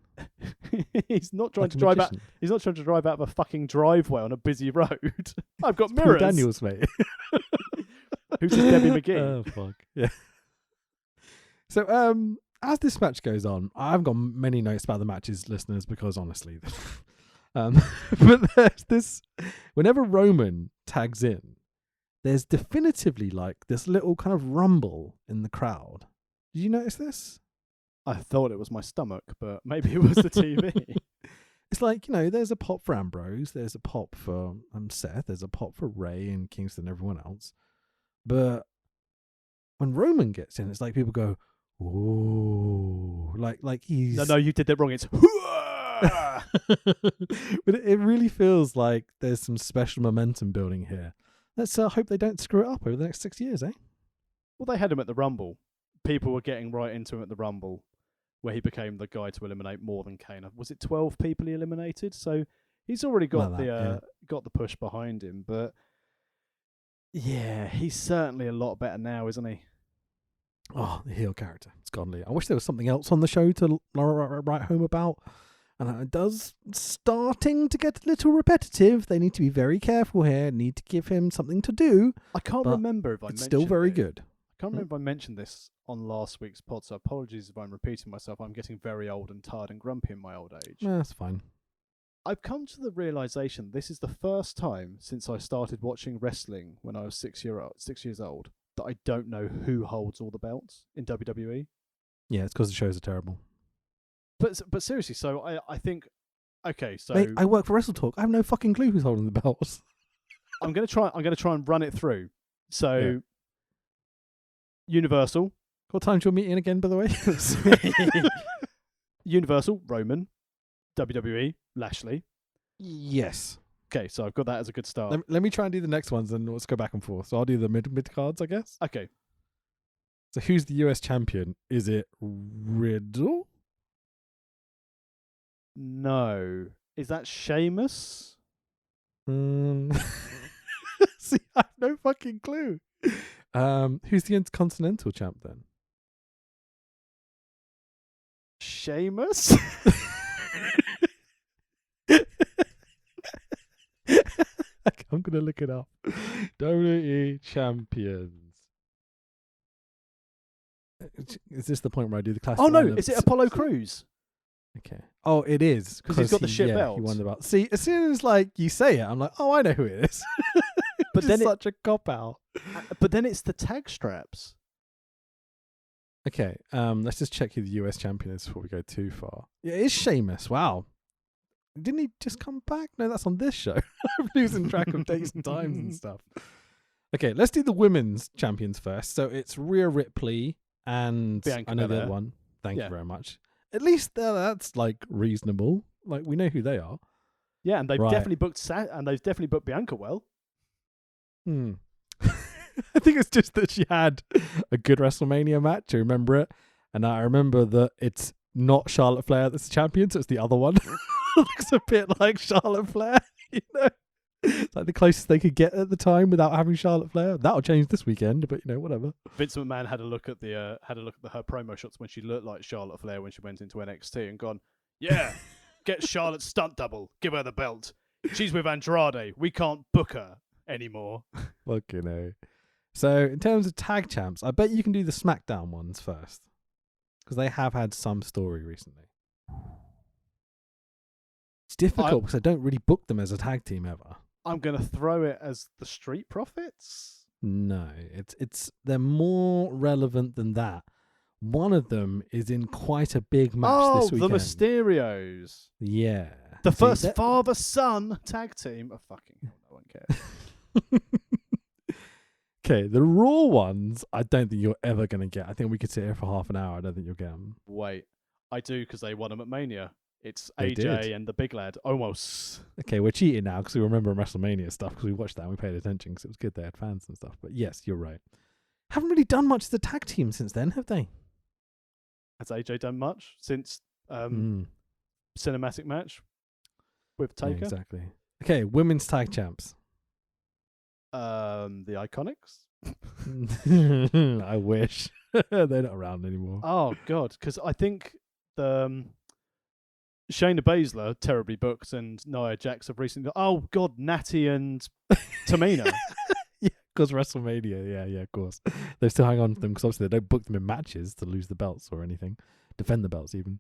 He's not trying to drive out. He's not trying to drive out of a fucking driveway on a busy road. I've got mirrors. Paul Daniels, mate. Who's this Debbie McGee? Oh fuck yeah. So as this match goes on, I haven't got many notes about the matches, listeners, because honestly, but there's this. Whenever Roman tags in, there's definitively like this little kind of rumble in the crowd. Did you notice this? I thought it was my stomach, but maybe it was the TV. It's like, there's a pop for Ambrose, there's a pop for Seth, there's a pop for Ray and Kingston and everyone else. But when Roman gets in, it's like people go, ooh, like he's... No, you did that wrong. It's... But it really feels like there's some special momentum building here. Let's hope they don't screw it up over the next 6 years, eh? Well, they had him at the Rumble. People were getting right into him at the Rumble, where he became the guy to eliminate more than Kane. Was it 12 people he eliminated? So he's already got got the push behind him. But yeah, he's certainly a lot better now, isn't he? Oh, the heel character. It's godly. I wish there was something else on the show to write home about. And it does starting to get a little repetitive. They need to be very careful here. Need to give him something to do. I can't remember if I mentioned it's still very good. I can't remember if I mentioned this on last week's pod, so apologies if I'm repeating myself. I'm getting very old and tired and grumpy in my old age. Yeah, that's fine. I've come to the realization this is the first time since I started watching wrestling when I was 6 years old that I don't know who holds all the belts in WWE. Yeah, it's because the shows are terrible. But seriously, so I think, okay, so mate, I work for Wrestle Talk. I have no fucking clue who's holding the belts. I'm gonna try and run it through. So Universal. What time's your meeting again, by the way? Universal, Roman. WWE, Lashley. Yes. Okay, so I've got that as a good start. Let me try and do the next ones, and let's go back and forth. So I'll do the mid cards, I guess. Okay. So who's the US champion? Is it Riddle? No. Is that Sheamus? See, I have no fucking clue. Who's the Intercontinental champ then? Sheamus? I'm gonna look it up. WWE champions. Is this the point where I do the classic? Oh no, is it Apollo Crews? Okay. Oh, it is because he's got the shit He belt. won the belt. See, as soon as you say it, I'm like, oh, I know who it is. But then such a cop out. But then it's the tag straps. Okay. Let's just check who the US champion is before we go too far. Yeah, it is Sheamus. Wow. Didn't he just come back? No, that's on this show. I'm losing track of dates and times and stuff. Okay, let's do the women's champions first. So it's Rhea Ripley and Bianca I know the Belair. other one. Thank you very much. At least that's reasonable. We know who they are. Yeah, and they've Right. definitely booked Bianca well. I think it's just that she had a good WrestleMania match. I remember it. And I remember that it's not Charlotte Flair that's the champion, so it's the other one. Looks a bit like Charlotte Flair, It's like the closest they could get at the time without having Charlotte Flair. That'll change this weekend, but whatever. Vince McMahon had a look at her promo shots when she looked like Charlotte Flair when she went into NXT and gone, yeah, get Charlotte's stunt double, give her the belt. She's with Andrade. We can't book her anymore. Fucking hell. So in terms of tag champs, I bet you can do the SmackDown ones first, because they have had some story recently. It's difficult because I don't really book them as a tag team ever. I'm gonna throw it as the Street Profits. No, they're more relevant than that. One of them is in quite a big match this weekend. The Mysterios. Yeah. The first father-son tag team. Oh, fucking hell, no one cares. Okay, the Raw ones, I don't think you're ever going to get. I think we could sit here for half an hour. I don't think you'll get them. Wait, I do because they won them at Mania. It's They AJ did. and the big lad. Almost. Okay, we're cheating now because we remember WrestleMania stuff because we watched that and we paid attention because it was good. They had fans and stuff. But yes, you're right. Haven't really done much as a tag team since then, have they? Has AJ done much since cinematic match with Taker? Yeah, exactly. Okay, women's tag champs. The Iconics. I wish. They're not around anymore. Oh God, because I think the Shayna Baszler terribly booked and Nia Jax have recently. Oh God, Natty and Tamina. Yeah, because WrestleMania. Yeah, of course. They still hang on to them because obviously they don't book them in matches to lose the belts or anything, defend the belts even.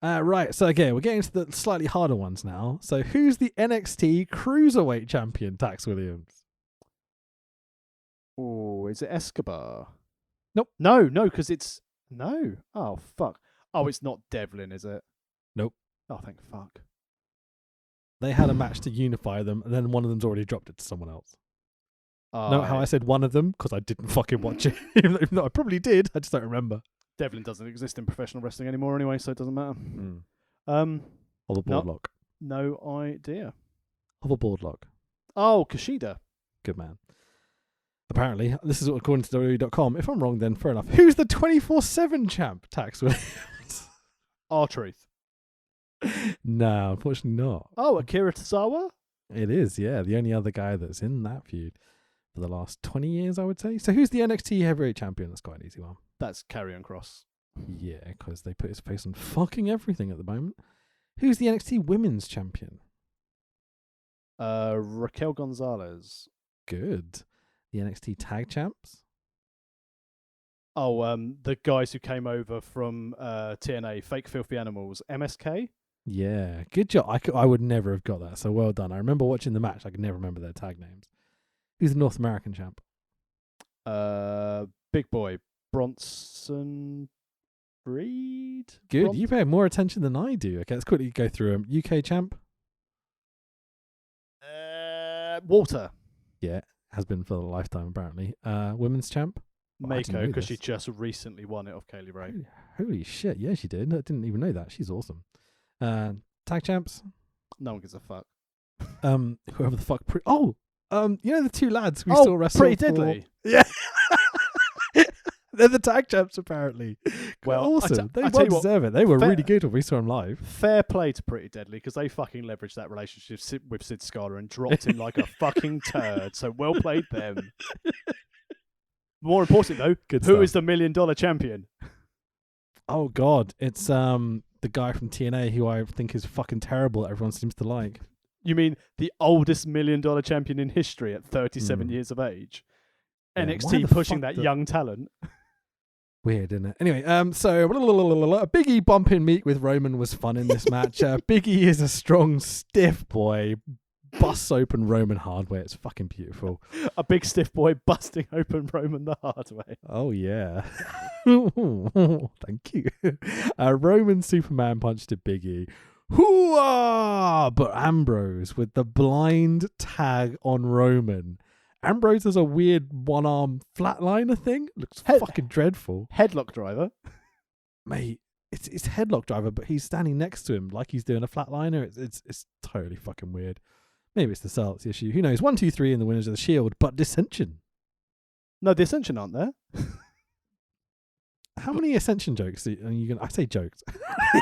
Right, so again, we're getting to the slightly harder ones now. So who's the NXT Cruiserweight Champion, Tax Williams? Oh, is it Escobar? Nope. No, because it's no. Oh fuck. Oh, it's not Devlin, is it? Nope. Oh, thank fuck. They had a match to unify them, and then one of them's already dropped it to someone else. Oh, Note how I said one of them because I didn't fucking watch it. Even though I probably did, I just don't remember. Devlin doesn't exist in professional wrestling anymore anyway, so it doesn't matter. Of a board lock. No idea. Of a board lock. Oh, Kushida. Good man. Apparently, this is according to WWE.com. If I'm wrong, then fair enough. Who's the 24/7 champ, Tax Williams? R-Truth. No, unfortunately not. Oh, Akira Tozawa? It is, yeah. The only other guy that's in that feud for the last 20 years, I would say. So who's the NXT Heavyweight Champion? That's quite an easy one. That's Karrion Kross. Yeah, because they put his face on fucking everything at the moment. Who's the NXT Women's Champion? Raquel Gonzalez. Good. The NXT Tag Champs? Oh, the guys who came over from TNA, Fake Filthy Animals, MSK? Yeah, good job. I would never have got that, so well done. I remember watching the match. I could never remember their tag names. Who's the North American champ? Big Boy, Bronson Reed? Good. You pay more attention than I do. Okay, let's quickly go through them. UK champ? Walter. Yeah, has been for a lifetime apparently. Women's champ? Mako, because she just recently won it off Kaylee Ray. Holy shit! Yeah, she did. I didn't even know that. She's awesome. Tag champs. No one gives a fuck. Whoever the fuck. You know the two lads we saw wrestle. Pretty Deadly. Yeah. They're the tag champs, apparently. Well, awesome. They well deserve it. They were really good when we saw them live. Fair play to Pretty Deadly, because they fucking leveraged that relationship with Sid Scala and dropped him like a fucking turd. So well played them. More importantly, though, who is the $1 million champion? Oh God, it's the guy from TNA who I think is fucking terrible. Everyone seems to like. You mean the oldest $1 million champion in history at 37 years of age? Yeah, NXT pushing that young talent. Weird, isn't it? Anyway, so a Big E bump in meat with Roman was fun in this match. Big E is a strong, stiff boy. Busts open Roman hard way. It's fucking beautiful. A big stiff boy busting open Roman the hard way. Oh yeah. Thank you. Roman Superman punch to Big E. Hoo-ah! But Ambrose with the blind tag on Roman. Ambrose has a weird one-arm flatliner thing. Looks fucking dreadful. Headlock driver. Mate, it's headlock driver, but he's standing next to him like he's doing a flatliner. It's totally fucking weird. Maybe it's the Celts issue. Who knows? 1, 2, 3 in the winners of the Shield, but Dissension. No, the Ascension aren't there. How many Ascension jokes are you gonna? I say jokes.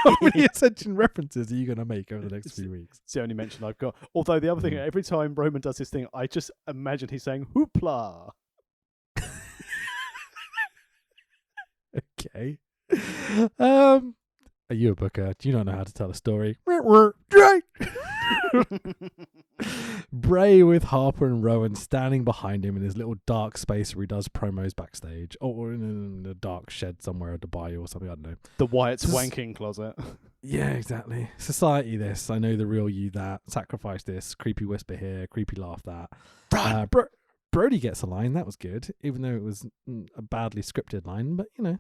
How many Ascension references are you gonna make over the next few weeks? It's the only mention I've got. Although the other thing, every time Roman does this thing, I just imagine he's saying "hoopla." Okay. Are you a booker? Do you not know how to tell a story? Bray with Harper and Rowan standing behind him in his little dark space where he does promos backstage, or in a dark shed somewhere at Dubai or something. I don't know. The Wyatt's wanking closet. Yeah, exactly. Society this. I know the real you that. Sacrifice this. Creepy whisper here. Creepy laugh that. Brody gets a line. That was good, even though it was a badly scripted line. But you know.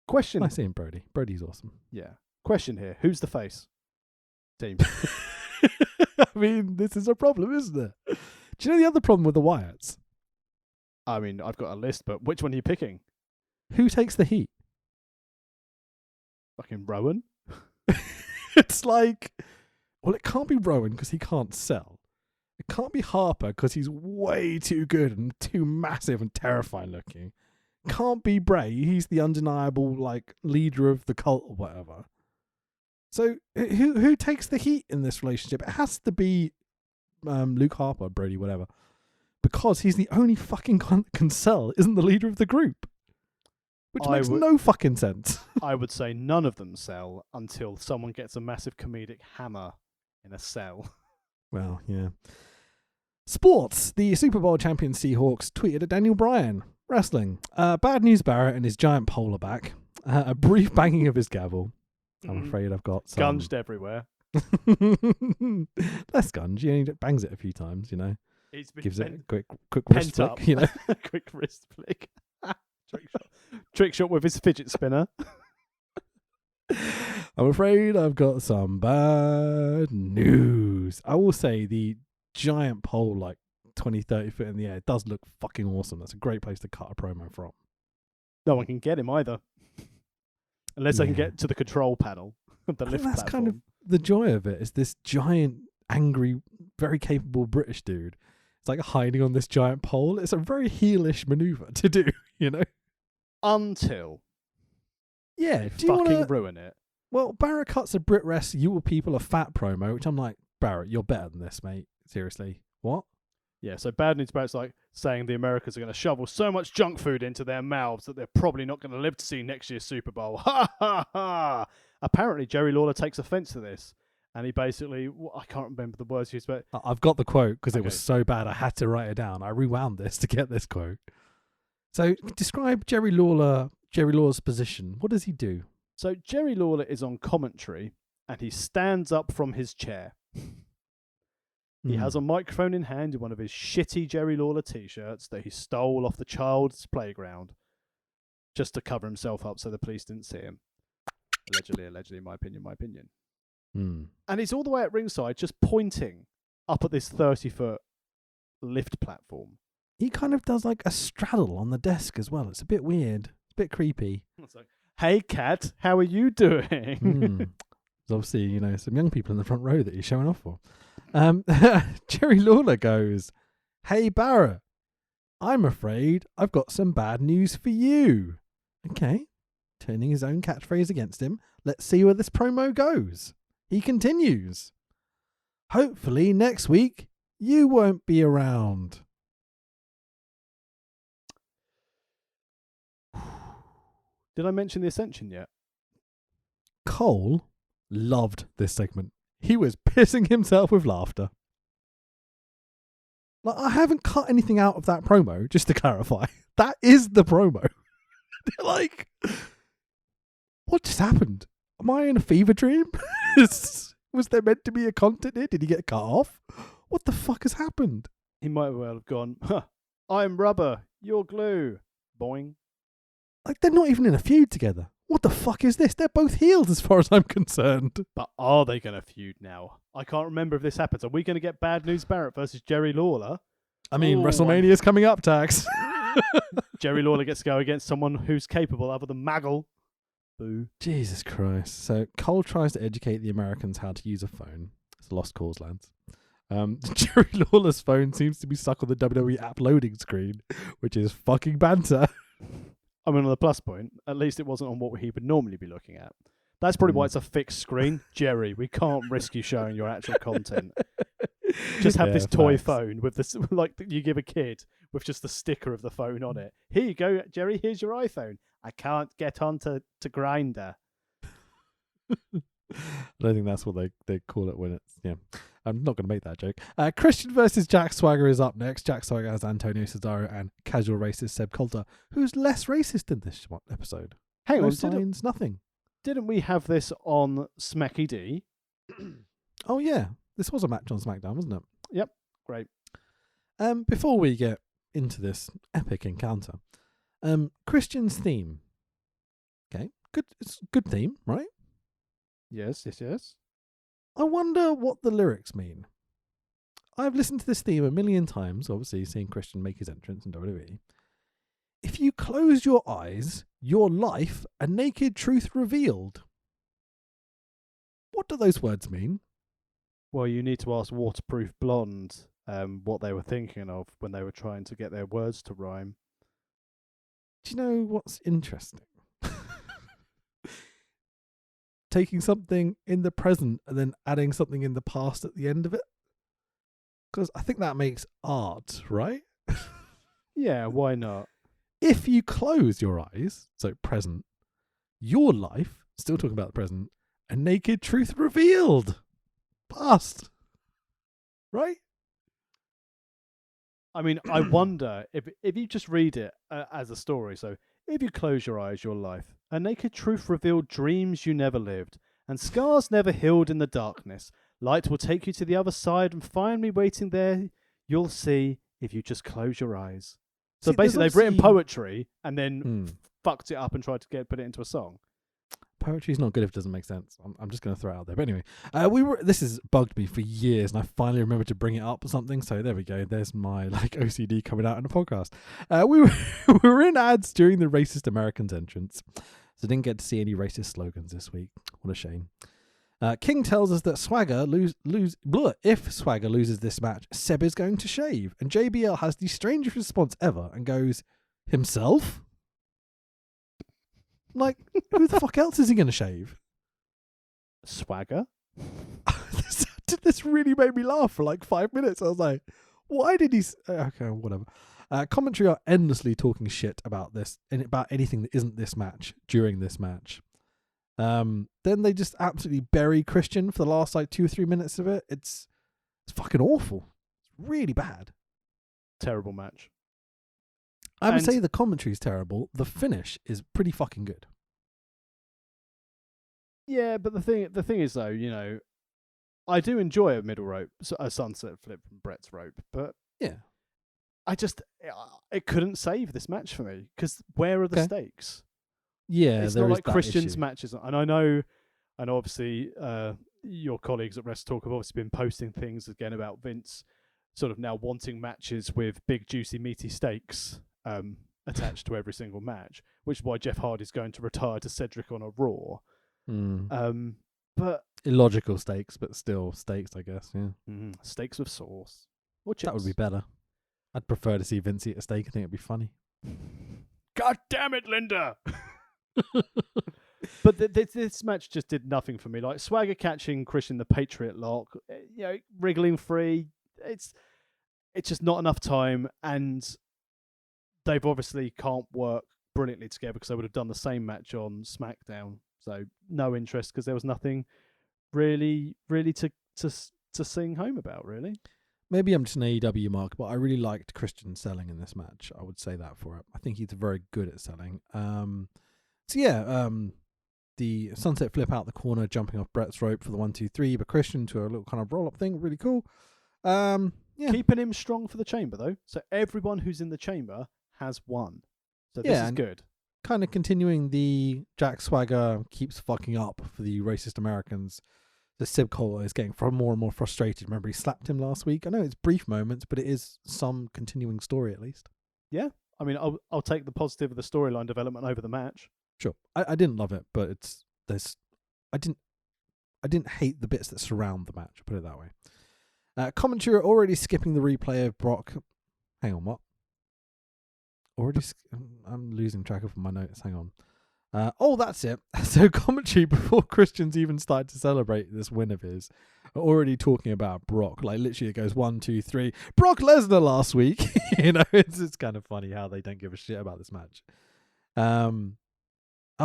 Question. I see him, Brody. Brody's awesome. Yeah. Question here. Who's the face? Team. I mean, this is a problem, isn't it? Do you know the other problem with the Wyatts? I mean, I've got a list, but which one are you picking? Who takes the heat? Fucking Rowan. It's like, well, it can't be Rowan because he can't sell. It can't be Harper because he's way too good and too massive and terrifying looking. Can't be Bray. He's the undeniable like leader of the cult or whatever. So who takes the heat in this relationship? It has to be Luke Harper, Brody, whatever, because he's the only fucking can sell. Isn't the leader of the group, which makes no fucking sense. I would say none of them sell until someone gets a massive comedic hammer in a cell. Well, yeah. Sports. The Super Bowl champion Seahawks tweeted at Daniel Bryan. Wrestling. Bad news Barrett and his giant polar back. A brief banging of his gavel. I'm afraid I've got some... Gunged everywhere. Less gunge. He bangs it a few times, you know. Gives it a quick wrist up. flick, you know. Quick wrist flick. Trick shot with his fidget spinner. I'm afraid I've got some bad news. I will say the giant pole, like 20, 30 foot in the air, does look fucking awesome. That's a great place to cut a promo from. No one can get him either. Unless they can get to the control panel. The lift that's platform. kind of the joy of it, is this giant, angry, very capable British dude. It's like hiding on this giant pole. It's a very heelish maneuver to do, you know? Until yeah, do you fucking ruin it. Well, Barrett cuts a Brit Rest You Will People a Fat promo, which I'm like, Barrett, you're better than this, mate. Seriously. What? Yeah, so Bad News Barrett's like saying the Americans are going to shovel so much junk food into their mouths that they're probably not going to live to see next year's Super Bowl. Ha ha ha! Apparently, Jerry Lawler takes offense to this. And he basically, I can't remember the words he used, but... I've got the quote because it was so bad I had to write it down. I rewound this to get this quote. So describe Jerry Lawler's position. What does he do? So Jerry Lawler is on commentary and he stands up from his chair. He has a microphone in hand in one of his shitty Jerry Lawler t-shirts that he stole off the child's playground just to cover himself up so the police didn't see him. Allegedly, my opinion. And he's all the way at ringside just pointing up at this 30-foot lift platform. he kind of does like a straddle on the desk as well. It's a bit weird. It's a bit creepy. It's like, hey, cat, how are you doing? There's obviously, some young people in the front row that he's showing off for. Jerry Lawler goes, "Hey, Barrett, I'm afraid I've got some bad news for you." Okay. Turning his own catchphrase against him. Let's see where this promo goes. He continues. "Hopefully next week you won't be around." Did I mention the Ascension yet? Cole loved this segment. He was pissing himself with laughter. Like, I haven't cut anything out of that promo, just to clarify. That is the promo. Like, what just happened? Am I in a fever dream? Was there meant to be a content here? Did he get cut off? What the fuck has happened? He might well have gone, I'm rubber, you're glue. Boing. Like, they're not even in a feud together. What the fuck is this? They're both heels as far as I'm concerned. But are they going to feud now? I can't remember if this happens. Are we going to get Bad News Barrett versus Jerry Lawler? I mean, WrestleMania is coming up, Tax. Jerry Lawler gets to go against someone who's capable other than Maggle. Boo. Jesus Christ. So Cole tries to educate the Americans how to use a phone. It's a lost cause, lads. Jerry Lawler's phone seems to be stuck on the WWE app loading screen, which is fucking banter. I mean, on the plus point, at least it wasn't on what he would normally be looking at. That's probably why it's a fixed screen. Jerry, we can't risk you showing your actual content. Just have this toy phone with this, like you give a kid with just the sticker of the phone on it. Here you go, Jerry. Here's your iPhone. I can't get on to Grindr. I don't think that's what they call it when it's, yeah. I'm not going to make that joke. Christian versus Jack Swagger is up next. Jack Swagger has Antonio Cesaro and casual racist Seb Coulter, who's less racist in this episode. Hang no on, signs, nothing. Didn't we have this on Smacky D? Oh yeah, this was a match on SmackDown, wasn't it? Yep, great. Before we get into this epic encounter, Christian's theme. Okay, good. It's a good theme, right? Yes. I wonder what the lyrics mean. I've listened to this theme a million times, obviously seeing Christian make his entrance in WWE. If you close your eyes, your life, a naked truth revealed. What do those words mean? Well, you need to ask Waterproof Blonde what they were thinking of when they were trying to get their words to rhyme. Do you know what's interesting? Taking something in the present and then adding something in the past at the end of it? Because I think that makes art, right? Yeah, why not? If you close your eyes, so present, your life, still talking about the present, a naked truth revealed. Past. Right? I mean, I wonder if you just read it as a story. So, if you close your eyes, your life, a naked truth revealed dreams you never lived, and scars never healed in the darkness. Light will take you to the other side and find me waiting there. You'll see if you just close your eyes. So basically, they've written poetry and then fucked it up and tried to put it into a song. Poetry's not good if it doesn't make sense. I'm just going to throw it out there. But anyway, this has bugged me for years, and I finally remembered to bring it up or something. So there we go. There's my OCD coming out in a podcast. We were in ads during the racist Americans entrance, so didn't get to see any racist slogans this week. What a shame. King tells us that if Swagger loses this match, Seb is going to shave, and JBL has the strangest response ever and goes, himself? Like, who the fuck else is he going to shave? Swagger? This really made me laugh for like 5 minutes. I was like, why did he... Okay, whatever. Commentary are endlessly talking shit about this and about anything that isn't this match during this match. Then they just absolutely bury Christian for the last 2 or 3 minutes of it. It's fucking awful. It's really bad. Terrible match. I would say the commentary is terrible. The finish is pretty fucking good. Yeah, but the thing is though, I do enjoy a middle rope, a sunset flip from Brett's rope, but yeah, it couldn't save this match for me because where are the stakes? Yeah, it's there not is like that Christian's issue. matches, and I know obviously your colleagues at Rest Talk have obviously been posting things again about Vince sort of now wanting matches with big, juicy, meaty steaks attached to every single match, which is why Jeff Hardy's going to retire to Cedric on a Raw. But illogical stakes, but still stakes, I guess. Yeah, steaks with sauce or chips. That would be better. I'd prefer to see Vince eat a steak. I think it'd be funny. God damn it, Linda! But this match just did nothing for me. Like Swagger catching Christian the Patriot lock, wriggling free. It's just not enough time, and they've obviously can't work brilliantly together because they would have done the same match on SmackDown. So no interest because there was nothing really to sing home about, really. Maybe I'm just an AEW mark, but I really liked Christian selling in this match. I would say that for it. I think he's very good at selling. The sunset flip out the corner, jumping off Brett's rope for the 1-2-3, but Christian to a little kind of roll up thing, really cool. Keeping him strong for the chamber though. So everyone who's in the chamber has won. So this is good. Kind of continuing the Jack Swagger keeps fucking up for the racist Americans. The Sib Cola is getting more and more frustrated. Remember, he slapped him last week. I know it's brief moments, but it is some continuing story at least. Yeah, I mean, I'll take the positive of the storyline development over the match. Sure, I didn't love it, but I didn't hate the bits that surround the match. I'll put it that way. Commentary already skipping the replay of Brock. Hang on, what? I'm losing track of my notes. Hang on. That's it. So commentary before Christian's even started to celebrate this win of his, are already talking about Brock. Like literally, it goes 1, 2, 3. Brock Lesnar last week. It's kind of funny how they don't give a shit about this match. Do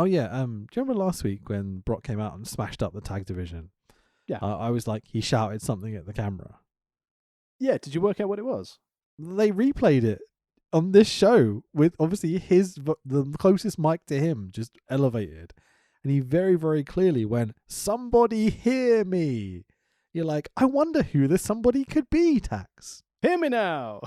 you remember last week when Brock came out and smashed up the tag division? Yeah. I was like, he shouted something at the camera. Yeah. Did you work out what it was? They replayed it on this show with obviously the closest mic to him just elevated, and he very, very clearly went, "Somebody hear me." You're like, I wonder who this somebody could be, Tax. Hear me now.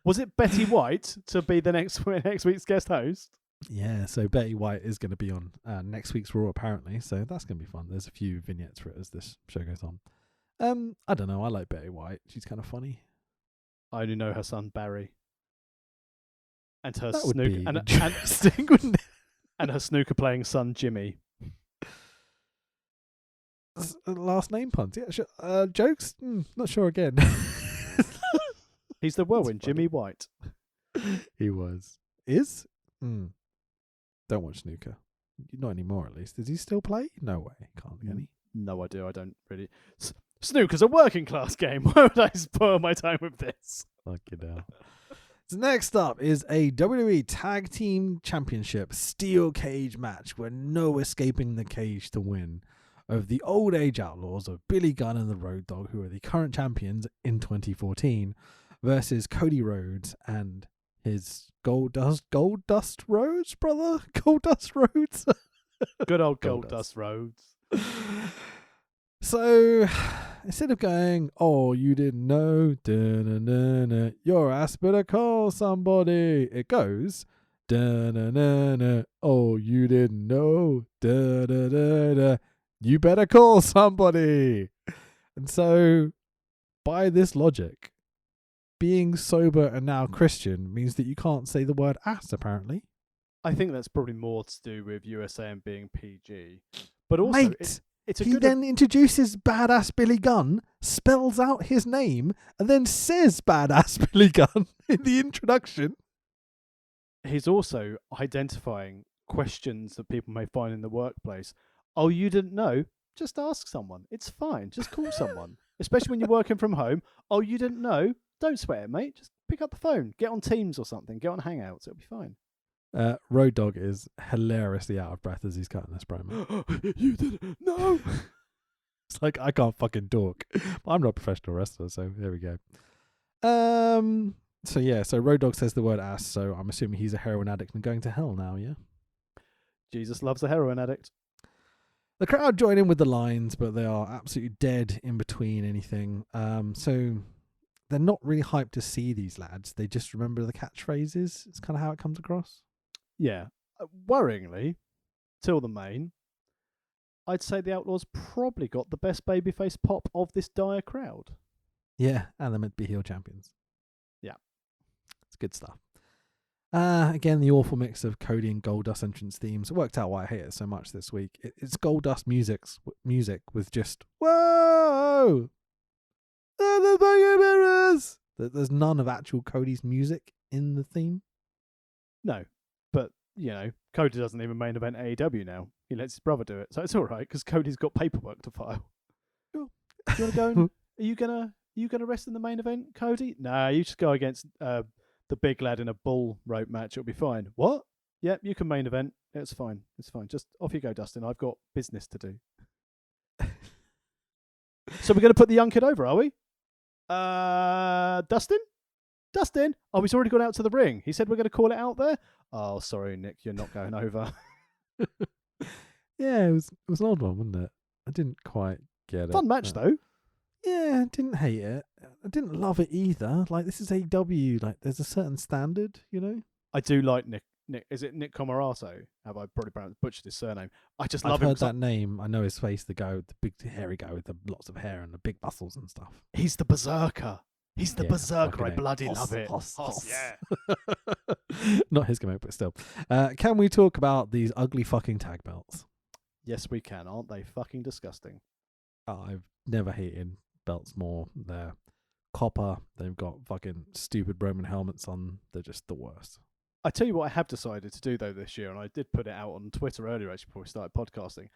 Was it Betty White to be the next week's guest host? Yeah, so Betty White is going to be on next week's Raw apparently, so that's going to be fun. There's a few vignettes for it as this show goes on. I don't know. I like Betty White. She's kind of funny. I only know her son Barry, and her That snooker, would be interesting, wouldn't it? And her snooker playing son Jimmy. Last name puns, yeah. Sure. Jokes, not sure again. He's the whirlwind, Jimmy White. He was. Is? Don't watch snooker. Not anymore, at least. Does he still play? No way. Can't be any. No, I do. I don't really. Snooker's a working class game. Why would I spoil my time with this? Fucking hell. So next up is a WWE Tag Team Championship Steel Cage match where no escaping the cage to win of the Old Age Outlaws of Billy Gunn and the Road Dogg, who are the current champions in 2014, versus Cody Rhodes and his Gold Dust Rhodes, brother? Gold Dust Rhodes? Good old Gold Dust Rhodes. So, instead of going, "Oh, you didn't know, da-na-na-na, your ass better call somebody," it goes, "Da-na-na-na, oh, you didn't know, da-da-da-da, you better call somebody." And so, by this logic, being sober and now Christian means that you can't say the word ass, apparently. I think that's probably more to do with USA and being PG. But also, Mate, he then introduces badass Billy Gunn, spells out his name, and then says badass Billy Gunn in the introduction. He's also identifying questions that people may find in the workplace. Oh, you didn't know? Just ask someone. It's fine. Just call someone. Especially when you're working from home. Oh, you didn't know? Don't sweat it, mate. Just pick up the phone. Get on Teams or something. Get on Hangouts. It'll be fine. Road Dogg is hilariously out of breath as he's cutting this promo. You didn't know? It's like, I can't fucking talk. But I'm not a professional wrestler, so there we go. So Road Dogg says the word ass, so I'm assuming he's a heroin addict and going to hell now, yeah? Jesus loves a heroin addict. The crowd join in with the lines, but they are absolutely dead in between anything. So they're not really hyped to see these lads. They just remember the catchphrases. It's kind of how it comes across. Yeah. Worryingly, till the main, I'd say the Outlaws probably got the best babyface pop of this dire crowd. Yeah, and they're meant to be heel champions. Yeah. It's good stuff. Again, the awful mix of Cody and Goldust entrance themes. It worked out why I hate it so much this week. It's Goldust music with just, whoa! The fucking mirrors! There's none of actual Cody's music in the theme. No, but, Cody doesn't even main event AEW now. He lets his brother do it. So it's all right, because Cody's got paperwork to file. Sure. Do you want to go and, are you gonna rest in the main event, Cody? Nah, you just go against the big lad in a bull rope match. It'll be fine. What? Yep, you can main event. It's fine. It's fine. Just off you go, Dustin. I've got business to do. So we're going to put the young kid over, are we? Dustin? Oh, he's already gone out to the ring. He said we're going to call it out there. Oh, sorry, Nick. You're not going over. Yeah, it was an odd one, wasn't it? I didn't quite get it. Fun match, though. Yeah, I didn't hate it. I didn't love it either. Like, this is AEW. Like, there's a certain standard, I do like Nick. Is it Nick Comarato? Have I probably butchered his surname? I just love I've him. heard that name. I know his face. The guy with the big hairy guy with the lots of hair and the big muscles and stuff. He's the berserker. He's the berserker. I fucking bloody Hoss, love it. Hoss. Yeah. Not his gimmick, but still. Can we talk about these ugly fucking tag belts? Yes, we can. Aren't they fucking disgusting? I've never hated belts more. They're copper. They've got fucking stupid Roman helmets on. They're just the worst. I tell you what I have decided to do, though, this year, and I did put it out on Twitter earlier, actually, before we started podcasting.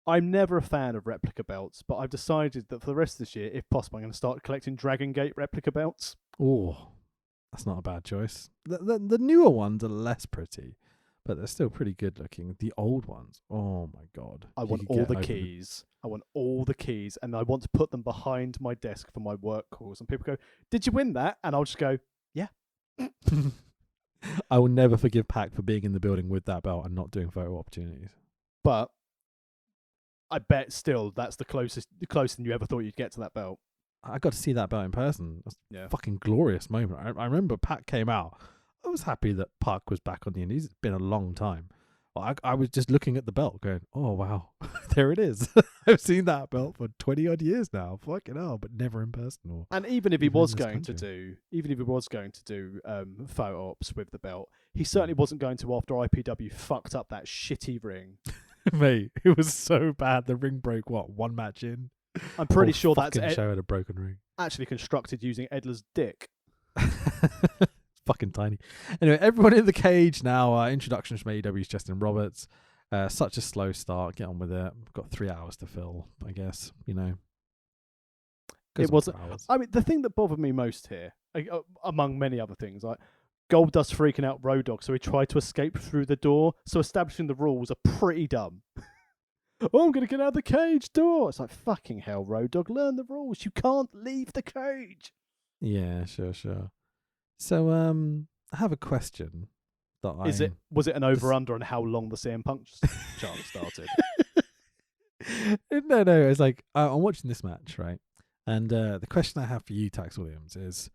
I'm never a fan of replica belts, but I've decided that for the rest of this year, if possible, I'm going to start collecting Dragon Gate replica belts. Oh, that's not a bad choice. The newer ones are less pretty, but they're still pretty good looking. The old ones, oh my God. I want all the keys. I want all the keys, and I want to put them behind my desk for my work calls. And people go, "Did you win that?" And I'll just go, "Yeah." I will never forgive Pac for being in the building with that belt and not doing photo opportunities. But I bet still that's the closer than you ever thought you'd get to that belt. I got to see that belt in person. That's Yeah. a fucking glorious moment. I remember Pac came out. I was happy that Pac was back on the indies. It's been a long time. I was just looking at the belt going, oh, wow, there it is. I've seen that belt for 20 odd years now. Fucking hell, but never in person. Or And even if he even was in this going to country. do photo ops with the belt, he certainly wasn't going to after IPW fucked up that shitty ring. Mate, it was so bad. The ring broke, one match in? I'm pretty sure Whole that's fucking show had a broken ring. actually constructed using Edler's dick. Fucking tiny. Anyway, everyone in the cage now. Introductions from AEW's Justin Roberts. Such a slow start. Get on with it. We've got 3 hours to fill, I guess. It wasn't. I mean, the thing that bothered me most here, among many other things, like Goldust freaking out Road Dogg, so he tried to escape through the door. So establishing the rules are pretty dumb. Oh, I'm gonna get out of the cage door. It's like, fucking hell, Road Dogg, learn the rules. You can't leave the cage. Yeah, sure. So, I have a question. Was it an over-under on how long the CM Punk chant started? No. It's like, I'm watching this match, right? And the question I have for you, Tax Williams, is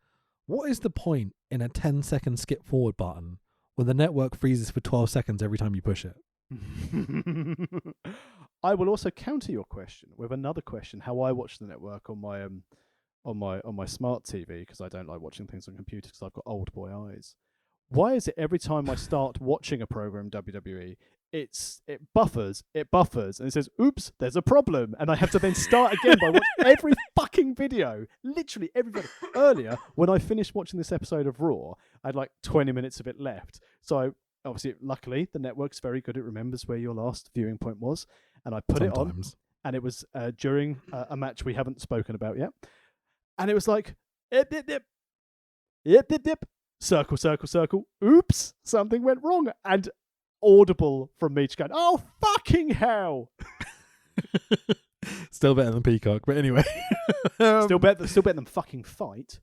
what is the point in a 10-second skip forward button when the network freezes for 12 seconds every time you push it? I will also counter your question with another question: how I watch the network on my smart TV, because I don't like watching things on computers because I've got old boy eyes. Why is it every time I start watching a program WWE, it buffers, and it says, "Oops, there's a problem," and I have to then start again by watching every fucking video, literally every video. Earlier, when I finished watching this episode of Raw, I had like 20 minutes of it left, so obviously, luckily, the network's very good. It remembers where your last viewing point was. And I put it on. And it was during a match we haven't spoken about yet. And it was like, dip, circle. Oops, something went wrong. And audible from me just going, oh, fucking hell. Still better than Peacock, but anyway. Still better than fucking Fight.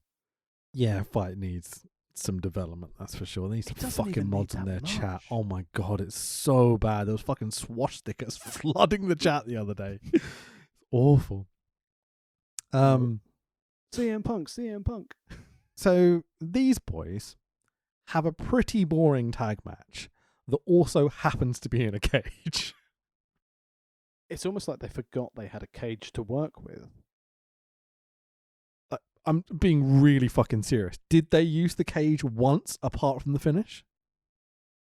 Yeah, Fight needs some development, that's for sure. They need some fucking mods in their chat. Oh my God, it's so bad. There was fucking swastikas flooding the chat the other day. It's awful. CM Punk. So these boys have a pretty boring tag match that also happens to be in a cage. It's almost like they forgot they had a cage to work with. I'm being really fucking serious. Did they use the cage once apart from the finish?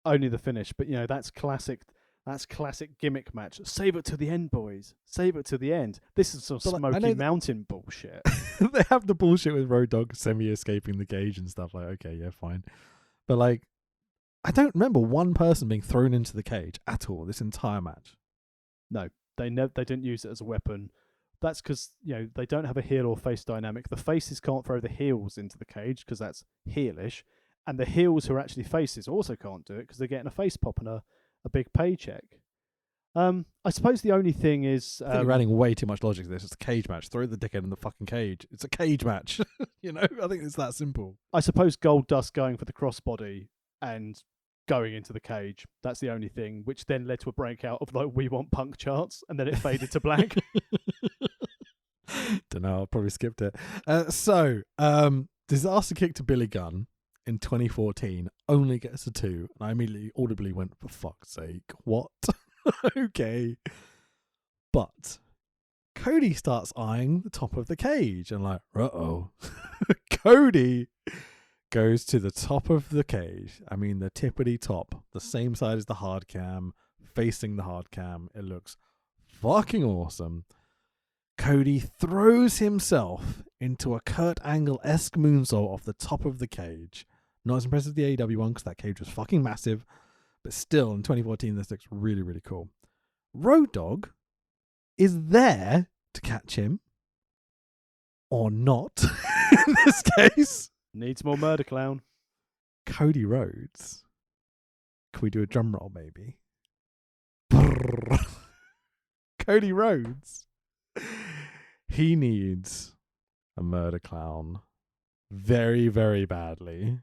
Only the finish, but that's classic. That's classic gimmick match. Save it to the end, boys. Save it to the end. This is some Smoky Mountain bullshit. They have the bullshit with Road Dogg semi-escaping the cage and stuff. Like, okay, yeah, fine. But like, I don't remember one person being thrown into the cage at all this entire match. No, they didn't use it as a weapon. That's because they don't have a heel or face dynamic. The faces can't throw the heels into the cage because that's heelish, and the heels who are actually faces also can't do it because they're getting a face pop and a big paycheck. I suppose the only thing is... I think you're adding way too much logic to this. It's a cage match. Throw the dickhead in the fucking cage. It's a cage match. I think it's that simple. I suppose Goldust going for the crossbody and going into the cage, that's the only thing, which then led to a breakout of like "We Want Punk" charts, and then it faded to black. Don't know, I probably skipped it. Disaster kick to Billy Gunn in 2014 only gets a 2, and I immediately audibly went, for fuck's sake, what? Okay. But Cody starts eyeing the top of the cage, and like, uh-oh. Cody goes to the top of the cage. I mean, the tippity top, the same side as the hard cam, facing the hard cam. It looks fucking awesome. Cody throws himself into a Kurt Angle-esque moonsault off the top of the cage. Not as impressive as the AEW one because that cage was fucking massive, but still in 2014 this looks really, really cool. Road Dogg is there to catch him, or not in this case. Needs more Murder Clown. Cody Rhodes. Can we do a drum roll, maybe? Brrr. Cody Rhodes. He needs a Murder Clown very, very badly.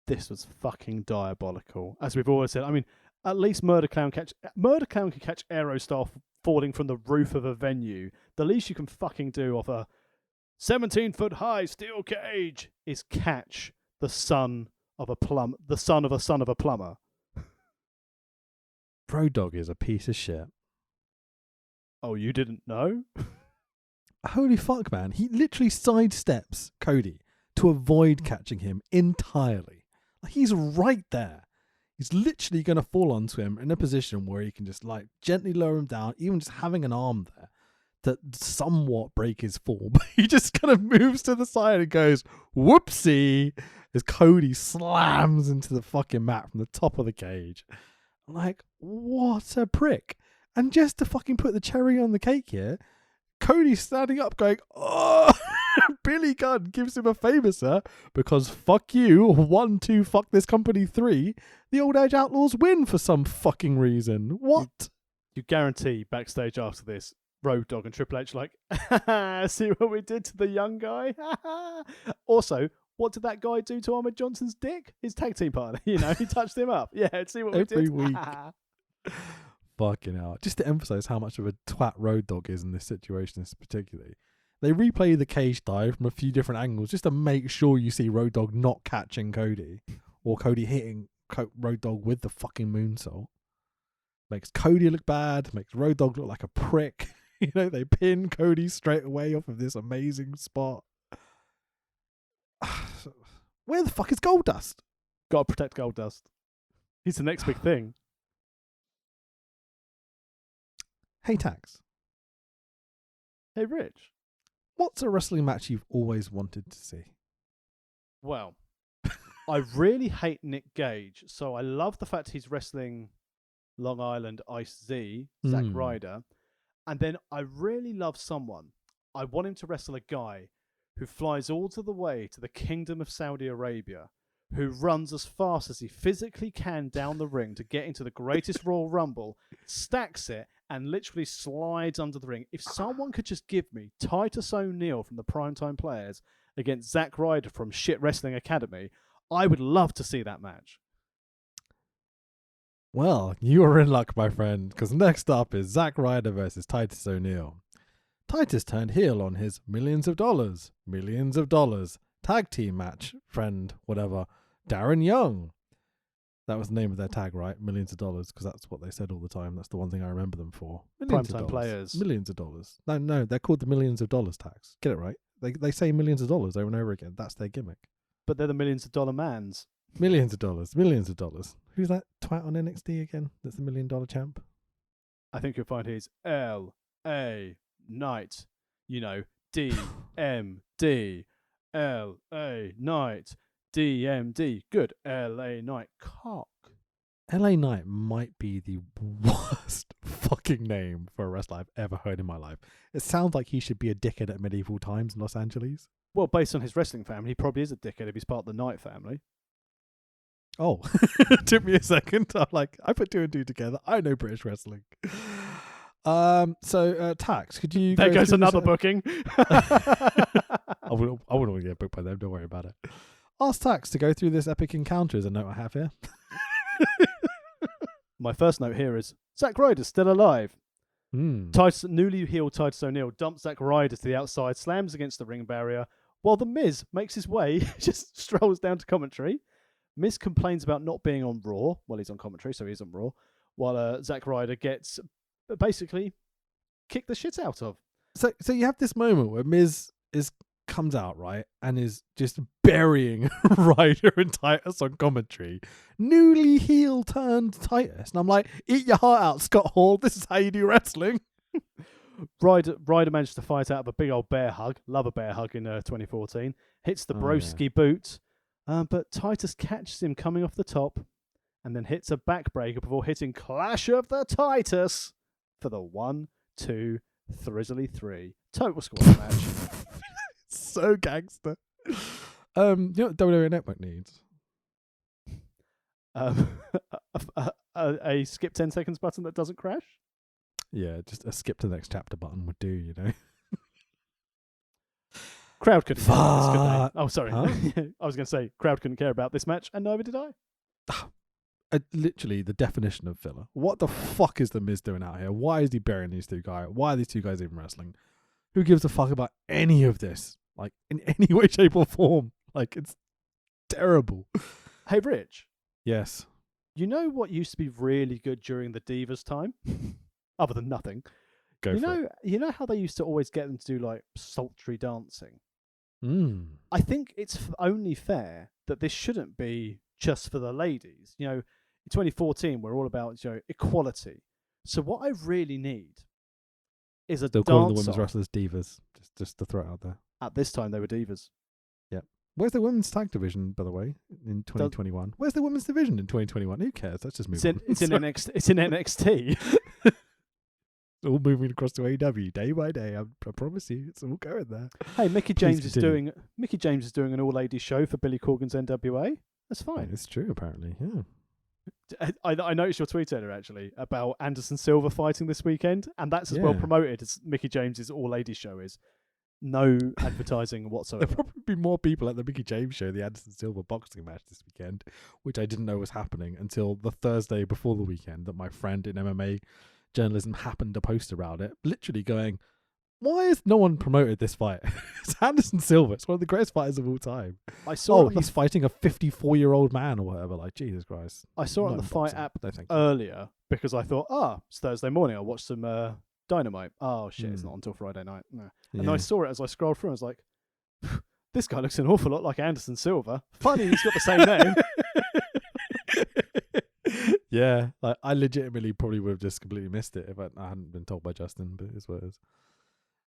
This was fucking diabolical. As we've always said, I mean, at least Murder Clown can catch Aerostar falling from the roof of a venue. The least you can fucking do off a 17-foot high steel cage is catch the son of a plumber. Road Dogg is a piece of shit. Oh, you didn't know? Holy fuck, man. He literally sidesteps Cody to avoid catching him entirely. He's right there. He's literally going to fall onto him in a position where he can just like gently lower him down, even just having an arm there to somewhat break his fall. But he just kind of moves to the side and goes, whoopsie, as Cody slams into the fucking mat from the top of the cage. I'm like, what a prick. And just to fucking put the cherry on the cake here, Cody's standing up going, oh, Billy Gunn gives him a favour, sir, because fuck you, 1, 2, fuck this company, 3, the Old Age Outlaws win for some fucking reason. What? You guarantee backstage after this, Road Dogg and Triple H like, see what we did to the young guy? Also, what did that guy do to Ahmed Johnson's dick? His tag team partner, he touched him up. Yeah, see what we did? Every week. Fucking hell. Just to emphasise how much of a twat Road Dogg is in this situation, particularly. They replay the cage dive from a few different angles just to make sure you see Road Dogg not catching Cody, or Cody hitting Road Dogg with the fucking moonsault. Makes Cody look bad, makes Road Dogg look like a prick. They pin Cody straight away off of this amazing spot. Where the fuck is Goldust? Gotta protect Goldust. He's the next big thing. Hey, Tax. Hey, Rich. What's a wrestling match you've always wanted to see? Well, I really hate Nick Gage, so I love the fact he's wrestling Long Island Ice Z, Zack Ryder. And then I really love someone. I want him to wrestle a guy who flies all the way to the Kingdom of Saudi Arabia, who runs as fast as he physically can down the ring to get into the greatest Royal Rumble, stacks it, and literally slides under the ring. If someone could just give me Titus O'Neil from the Primetime Players against Zack Ryder from Shit Wrestling Academy, I would love to see that match. Well, you are in luck, my friend, because next up is Zack Ryder versus Titus O'Neil. Titus turned heel on his millions of dollars tag team match, friend, whatever, Darren Young. That was the name of their tag, right? Millions of dollars, because that's what they said all the time. That's the one thing I remember them for. Millions of Primetime dollars. players. Millions of dollars. No, they're called the millions of dollars tags. Get it right. They say millions of dollars over and over again. That's their gimmick. But they're the millions of dollar mans. Millions of dollars. Millions of dollars. Who's that twat on NXT again? That's the $1 million champ. I think you'll find he's L.A. Knight. You know, DMD. L.A. Knight. DMD. Good. L.A. Knight. Cock. LA Knight might be the worst fucking name for a wrestler I've ever heard in my life. It sounds like he should be a dickhead at medieval times in Los Angeles. Well, based on his wrestling family, he probably is a dickhead if he's part of the Knight family. Oh, took me a second. I'm like, I put two and two together. I know British wrestling. So Tax, could you? There goes another this? booking. I wouldn't want to get booked by them. Don't worry about it. Ask Tax to go through this epic encounter. Is a note I have here. My first note here is Zack Ryder's still alive. Mm. Newly healed Titus O'Neil dumps Zack Ryder to the outside, slams against the ring barrier, while The Miz makes his way, just strolls down to commentary. Miz complains about not being on Raw. Well, he's on commentary, so he's on Raw. While Zack Ryder gets basically kicked the shit out of. So you have this moment where Miz comes out, right, and is just burying Ryder and Titus on commentary. Newly heel turned Titus. And I'm like, eat your heart out, Scott Hall. This is how you do wrestling. Ryder managed to fight out of a big old bear hug. Love a bear hug in 2014. Hits the broski boot. But Titus catches him coming off the top and then hits a backbreaker before hitting Clash of the Titus for the 1, 2, Thrizzly 3. Total squash match. So gangster. You know what WWE Network needs? A skip 10 seconds button that doesn't crash? Yeah, just a skip to the next chapter button would do, you know. Crowd couldn't care about this, could they? Oh, sorry. Huh? I was going to say, crowd couldn't care about this match, and neither did I. Literally the definition of filler. What the fuck is the Miz doing out here? Why is he burying these two guys? Why are these two guys even wrestling? Who gives a fuck about any of this? Like, in any way, shape, or form. Like, it's terrible. Hey, Rich. Yes. You know what used to be really good during the Divas time? Other than nothing. Go for it. You know how they used to always get them to do, like, sultry dancing? Mm. I think it's only fair that this shouldn't be just for the ladies. You know, in 2014, we're all about, you know, equality. So what I really need is a Still dance calling the women's off. wrestlers divas, just to throw it out there. At this time, they were divas. Yeah. Where's the women's tag division, by the way, in 2021? Where's the women's division in 2021? Who cares? Let's just move on. It's in NXT. It's all moving across to AEW day by day. I promise you, it's all going there. Hey, Mickey James Please is continue. doing an all-ladies show for Billy Corgan's NWA. That's fine. It's true, apparently. Yeah. I noticed your tweet earlier actually about Anderson Silva fighting this weekend, and that's as well Yeah. promoted as Mickey James's all-ladies show is. No advertising whatsoever. There'll probably be more people at the Mickey James show, the Anderson Silva boxing match this weekend, which I didn't know was happening until the Thursday before the weekend that my friend in MMA journalism happened to post about it, literally going, why has no one promoted this fight? It's Anderson Silva. It's one of the greatest fighters of all time. I saw he's fighting a 54-year-old man or whatever. Like, Jesus Christ. I saw it on Not the in Fight boxing. app No, thank you. earlier because I thought, it's Thursday morning. I'll watch some Dynamite. Oh shit, it's not until Friday night. No. And Yeah. I saw it as I scrolled through. I was like, this guy looks an awful lot like Anderson Silva. Funny, he's got the same name. Yeah, like I legitimately probably would have just completely missed it if I hadn't been told by Justin, but it's what it is.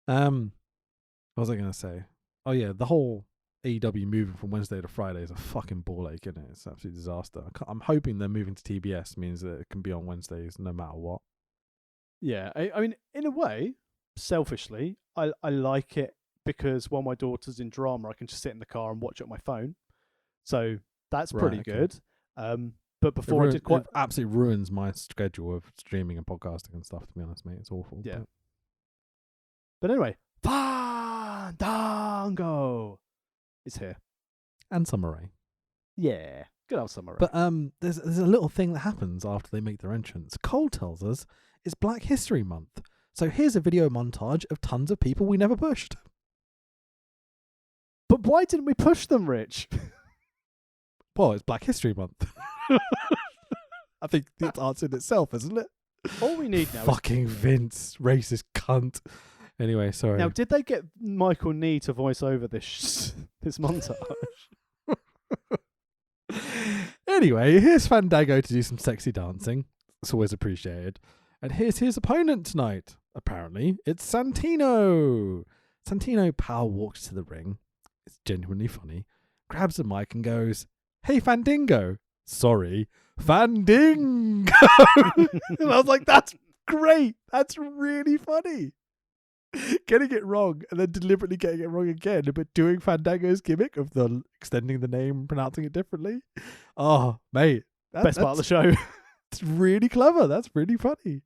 What was I going to say? Oh yeah, the whole AEW moving from Wednesday to Friday is a fucking ball ache, isn't it? It's an absolute disaster. I'm hoping they're moving to TBS means that it can be on Wednesdays no matter what. Yeah, I mean, in a way, selfishly, I like it because while my daughter's in drama, I can just sit in the car and watch it on my phone. So that's Right, pretty okay. good. But before I did quite... It absolutely ruins my schedule of streaming and podcasting and stuff, to be honest, mate. It's awful. Yeah. But anyway, Fandango is here. And Samurai. Yeah, good old Summer. But there's a little thing that happens after they make their entrance. Cole tells us it's Black History Month. So here's a video montage of tons of people we never pushed. But why didn't we push them, Rich? Well, it's Black History Month. I think it's answered itself, isn't it? All we need now Fucking Vince, racist cunt. Anyway, sorry. Now, did they get Michael Nee to voice over this montage? Anyway, here's Fandango to do some sexy dancing. It's always appreciated. And here's his opponent tonight. Apparently, it's Santino. Santino power walks to the ring. It's genuinely funny. Grabs the mic and goes, "Hey, Fandango." Sorry, Fandingo. And I was like, that's great. That's really funny. Getting it wrong and then deliberately getting it wrong again, but doing Fandango's gimmick of the extending the name and pronouncing it differently. Oh, mate. Best part of the show. It's really clever. That's really funny.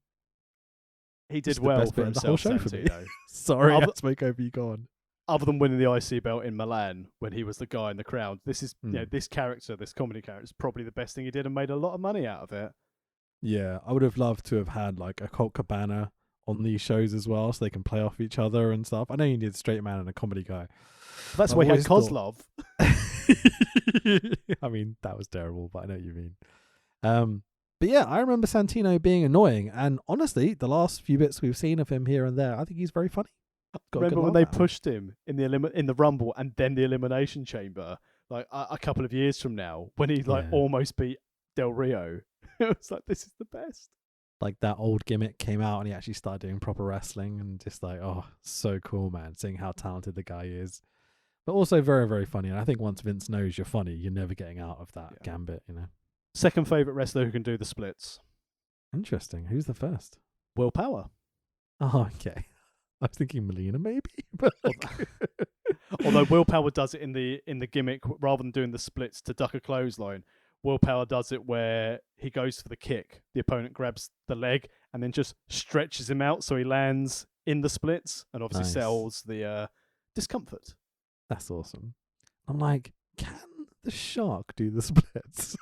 He did It's the well best for bit of the whole himself, show for me. Santino. Sorry, Other- I spoke over you. Go on. Other than winning the IC belt in Milan when he was the guy in the crowd, this is this character, this comedy character, is probably the best thing he did and made a lot of money out of it. Yeah, I would have loved to have had like a Colt Cabana on these shows as well, so they can play off each other and stuff. I know you need a straight man and a comedy guy. That's I've why he had always thought- Kozlov. I mean, that was terrible, but I know what you mean. But yeah, I remember Santino being annoying, and honestly, the last few bits we've seen of him here and there, I think he's very funny. Got a Remember good when laugh they at him. pushed him in the Rumble and then the Elimination Chamber, like a couple of years from now, when he Yeah. almost beat Del Rio? It was like, this is the best. Like that old gimmick came out and he actually started doing proper wrestling, and just like, oh, so cool, man, seeing how talented the guy is. But also very, very funny. And I think once Vince knows you're funny, you're never getting out of that gambit, you know. Second favourite wrestler who can do the splits. Interesting. Who's the first? Will Power. Oh, okay. I was thinking Melina, maybe. But Although Will Power does it in the gimmick rather than doing the splits to duck a clothesline. Will Power does it where he goes for the kick. The opponent grabs the leg and then just stretches him out so he lands in the splits and obviously Nice. sells the discomfort. that's awesome. I'm like, can the Shark do the splits?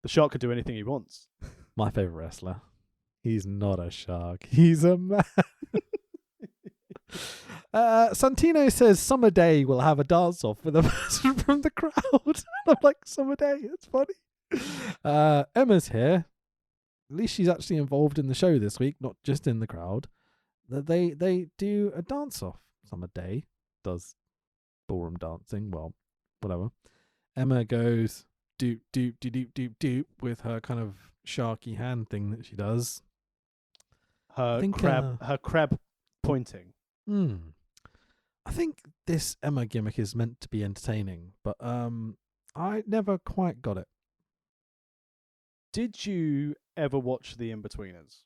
The Shark could do anything he wants. My favorite wrestler. He's not a shark. He's a man. Santino says Summer Day will have a dance off with a person from the crowd. I'm like, Summer Day, it's funny. Emma's here. At least she's actually involved in the show this week, not just in the crowd. That they do a dance off. Summer Day does ballroom dancing. Well, whatever. Emma goes doop doop doop doop doop doop with her kind of sharky hand thing that she does. Her think, crab pointing. I think this Emma gimmick is meant to be entertaining, but I never quite got it. Did you ever watch The In-Betweeners?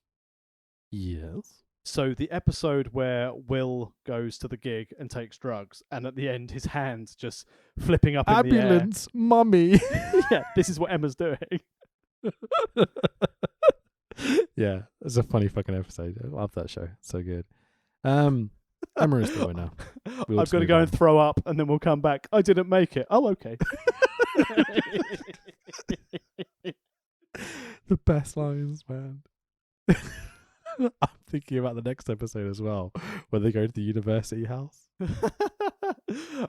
Yes. So the episode where Will goes to the gig and takes drugs, and at the end his hand's just flipping up in Ambulance, mummy. the air. Yeah, this is what Emma's doing. Yeah, it's a funny fucking episode. I love that show. So good. Emma is the winner. We'll I've just got to move go on. and throw up, and then we'll come back. I didn't make it. Oh, okay. The best lines, man. I'm thinking about the next episode as well, where they go to the university house.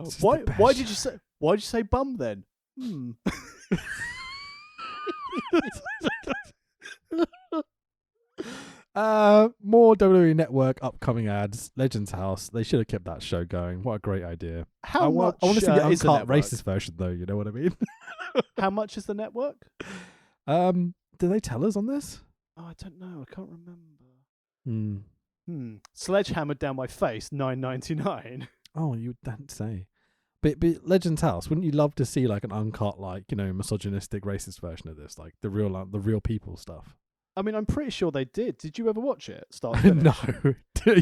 just Why? the Why best did you say? Why did you say bum then? More WWE Network upcoming ads. Legends House. They should have kept that show going. What a great idea. How much? I want to see the is the uncut network? racist version, though. You know what I mean? How much is the network? Do they tell us on this? Oh, I don't know. I can't remember. Hmm. Sledgehammer down my face, $9.99. Oh, you don't say. But Legends House, wouldn't you love to see like an uncut, like, you know, misogynistic, racist version of this, like the real people stuff? I mean, I'm pretty sure they did. Did you ever watch it? Start to finish? No.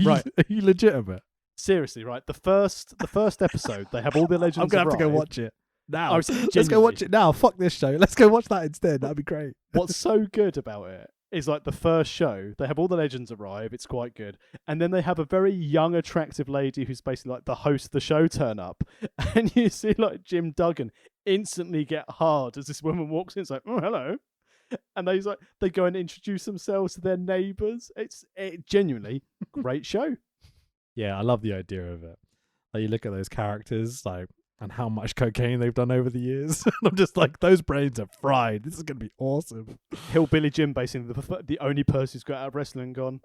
Right. Are you legitimate? Seriously, right? The first episode, they have all the legends. I'm gonna have to go arrive. watch it now. Oh, Let's go genuinely. watch it now. Fuck this show. Let's go watch that instead. That'd be great. What's so good about it is like the first show, they have all the legends arrive. It's quite good. And then they have a very young, attractive lady who's basically like the host of the show turn up. And you see like Jim Duggan instantly get hard as this woman walks in. It's like, oh, hello. And they go and introduce themselves to their neighbours. It's genuinely great show. Yeah, I love the idea of it. Like you look at those characters, like and how much cocaine they've done over the years. And I'm just like, those brains are fried. This is going to be awesome. Hillbilly Jim, basically the only person who's got out of wrestling and gone,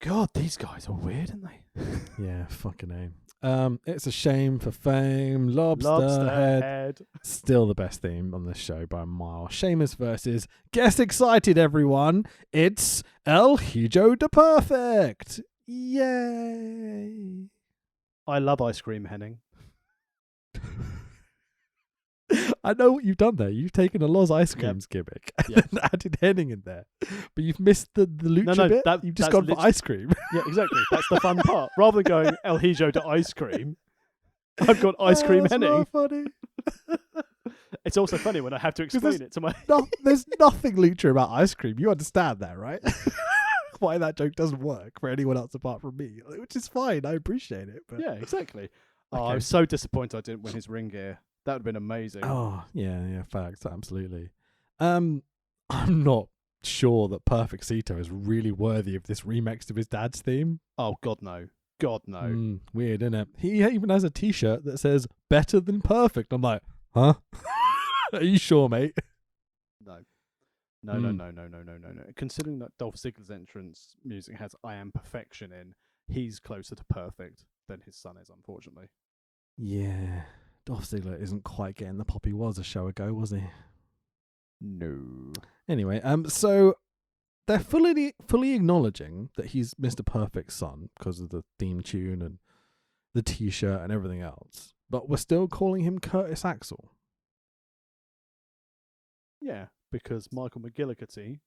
God, these guys are weird, aren't they? Yeah, fucking A. It's a shame for fame. Lobster head. Still the best theme on this show by a mile. Sheamus versus, guess excited everyone, it's El Hijo de Perfect. Yay. I love ice cream, Henning. I know what you've done there. You've taken a Loz ice creams gimmick and then added Henning in there. But you've missed the lucha bit. You've just gone for ice cream. Yeah, exactly. That's the fun part. Rather than going El Hijo to ice cream, I've got ice cream Henning. Funny. It's also funny when I have to explain it to my... There's nothing lucha about ice cream. You understand that, right? Why that joke doesn't work for anyone else apart from me, which is fine. I appreciate it. But... Yeah, exactly. Okay. I was so disappointed I didn't win his ring gear. That would have been amazing. Oh, yeah, facts, absolutely. I'm not sure that Perfect Cito is really worthy of this remix of his dad's theme. Oh, God, no. God, no. Weird, isn't it? He even has a t-shirt that says, better than perfect. I'm like, huh? Are you sure, mate? No. No. Considering that Dolph Ziggler's entrance music has I Am Perfection in, he's closer to perfect than his son is, unfortunately. Yeah. Dolph Ziggler isn't quite getting the pop he was a show ago, was he? No. Anyway, so they're fully acknowledging that he's Mr. Perfect's son because of the theme tune and the t-shirt and everything else. But we're still calling him Curtis Axel. Yeah, because Michael McGillicuddy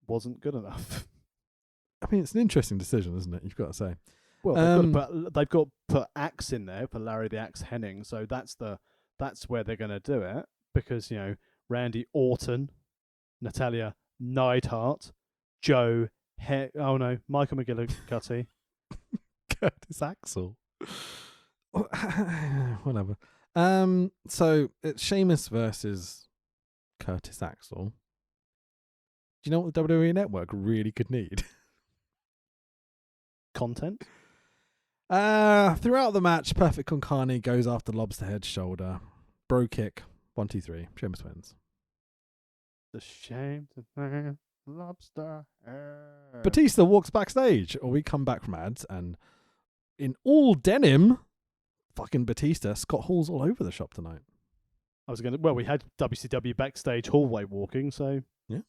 wasn't good enough. I mean, it's an interesting decision, isn't it? You've got to say. Well, they've got to put Axe in there for Larry the Axe Henning, so that's where they're going to do it because Randy Orton, Natalia Neidhart, Michael McGillicuddy, Curtis Axel. Whatever. So it's Sheamus versus Curtis Axel. Do you know what the WWE Network really could need? Content. Throughout the match, Perfect Konkani goes after Lobsterhead's shoulder. Bro kick. 1, 2, 3. Sheamus wins. The shame to Lobster. Batista walks backstage, or we come back from ads, and in all denim, fucking Batista, Scott Hall's all over the shop tonight. We had WCW backstage hallway walking, so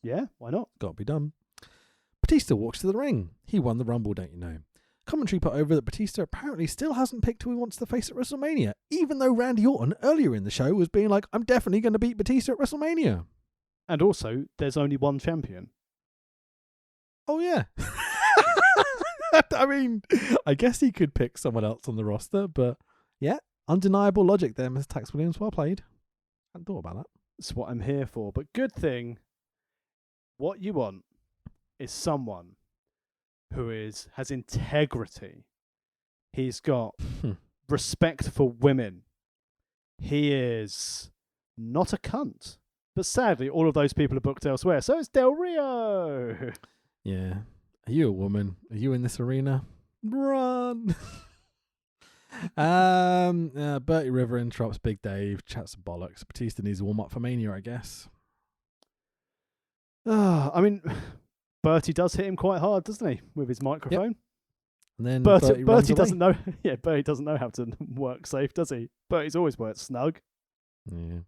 yeah, why not? Got to be done. Batista walks to the ring. He won the Rumble, don't you know? Commentary put over that Batista apparently still hasn't picked who he wants to face at WrestleMania, even though Randy Orton earlier in the show was being like, I'm definitely going to beat Batista at WrestleMania. And also, there's only one champion. Oh, yeah. I mean, I guess he could pick someone else on the roster, but yeah, undeniable logic there, Mr. Tax Williams. Well played. Hadn't thought about that. That's what I'm here for. But good thing, what you want is someone who has integrity. He's got respect for women. He is not a cunt. But sadly, all of those people are booked elsewhere. So it's Del Rio. Yeah. Are you a woman? Are you in this arena? Run. Bertie River interrupts Big Dave, chats some bollocks. Batista needs a warm up for Mania, I guess. I mean, Bertie does hit him quite hard, doesn't he, with his microphone? Yep. And then Bertie doesn't know. Yeah, Bertie doesn't know how to work safe, does he? Bertie's always worked snug. Yeah.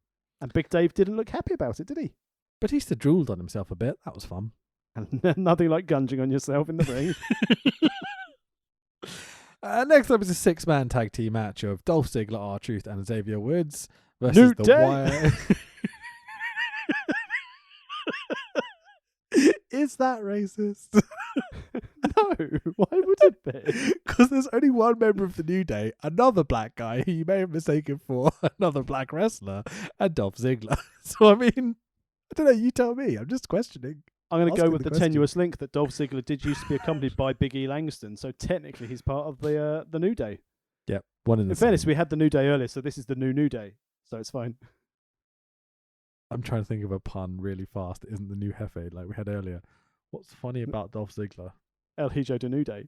And Big Dave didn't look happy about it, did he? Batista drooled on himself a bit. That was fun. And nothing like gunging on yourself in the ring. Next up is a 6-man tag team match of Dolph Ziggler, R-Truth, and Xavier Woods versus New The Day. Wire. Is that racist? No, why would it be? Because there's only one member of the New Day, another black guy who you may have mistaken for another black wrestler, and Dolph Ziggler. So, I mean, I don't know, you tell me. I'm just questioning. I'm going to go with the tenuous link that Dolph Ziggler did used to be accompanied by Big E Langston, so technically he's part of the New Day. Yep, one in the In fairness, we had the New Day earlier, so this is the New Day, so it's fine. I'm trying to think of a pun really fast that isn't the new Hefe like we had earlier. What's funny about Dolph Ziggler? El Hijo de New Day.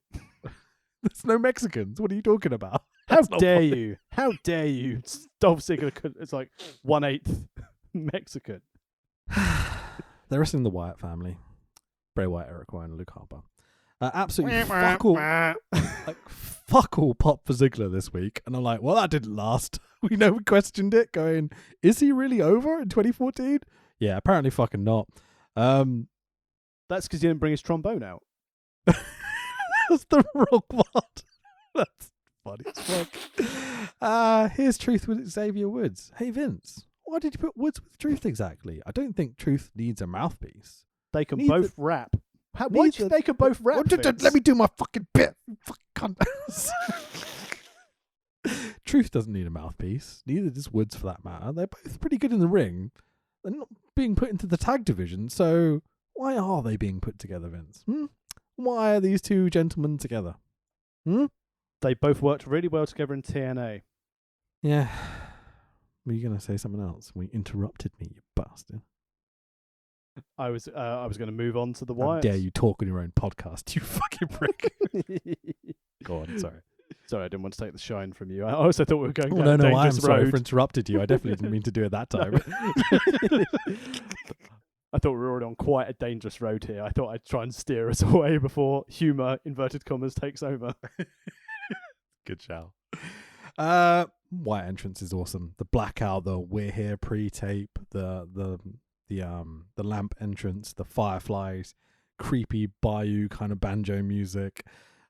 There's no Mexicans. What are you talking about? How That's not dare funny. you? How dare you? Dolph Ziggler it's like 1/8 Mexican. They're wrestling the Wyatt family. Bray Wyatt, Eric Rowan, and Luke Harper. Absolutely fuck all pop for Ziggler this week. And I'm like, well, that didn't last. We questioned it, going, is he really over in 2014? Yeah, apparently fucking not. That's because he didn't bring his trombone out. That's the wrong part. That's funny as fuck. Here's Truth with Xavier Woods. Hey, Vince, why did you put Woods with Truth exactly? I don't think Truth needs a mouthpiece. They can both rap. Why do you think they can both rap? Let me do my fucking bit. Fucking Truth doesn't need a mouthpiece. Neither does Woods, for that matter. They're both pretty good in the ring. They're not being put into the tag division, so why are they being put together, Vince? Why are these two gentlemen together? They both worked really well together in TNA. Yeah. Were you going to say something else? We interrupted me, you bastard. I was going to move on to the How Wyatts. dare you talk on your own podcast, you fucking prick. Go on, sorry. Sorry, I didn't want to take the shine from you. I also thought we were going down a I'm dangerous sorry road. for interrupted you. I definitely didn't mean to do it that time. I thought we were already on quite a dangerous road here. I thought I'd try and steer us away before humour, inverted commas, takes over. Good shout. White entrance is awesome. The blackout, the "We're Here" pre-tape, the lamp entrance, the fireflies, creepy bayou kind of banjo music.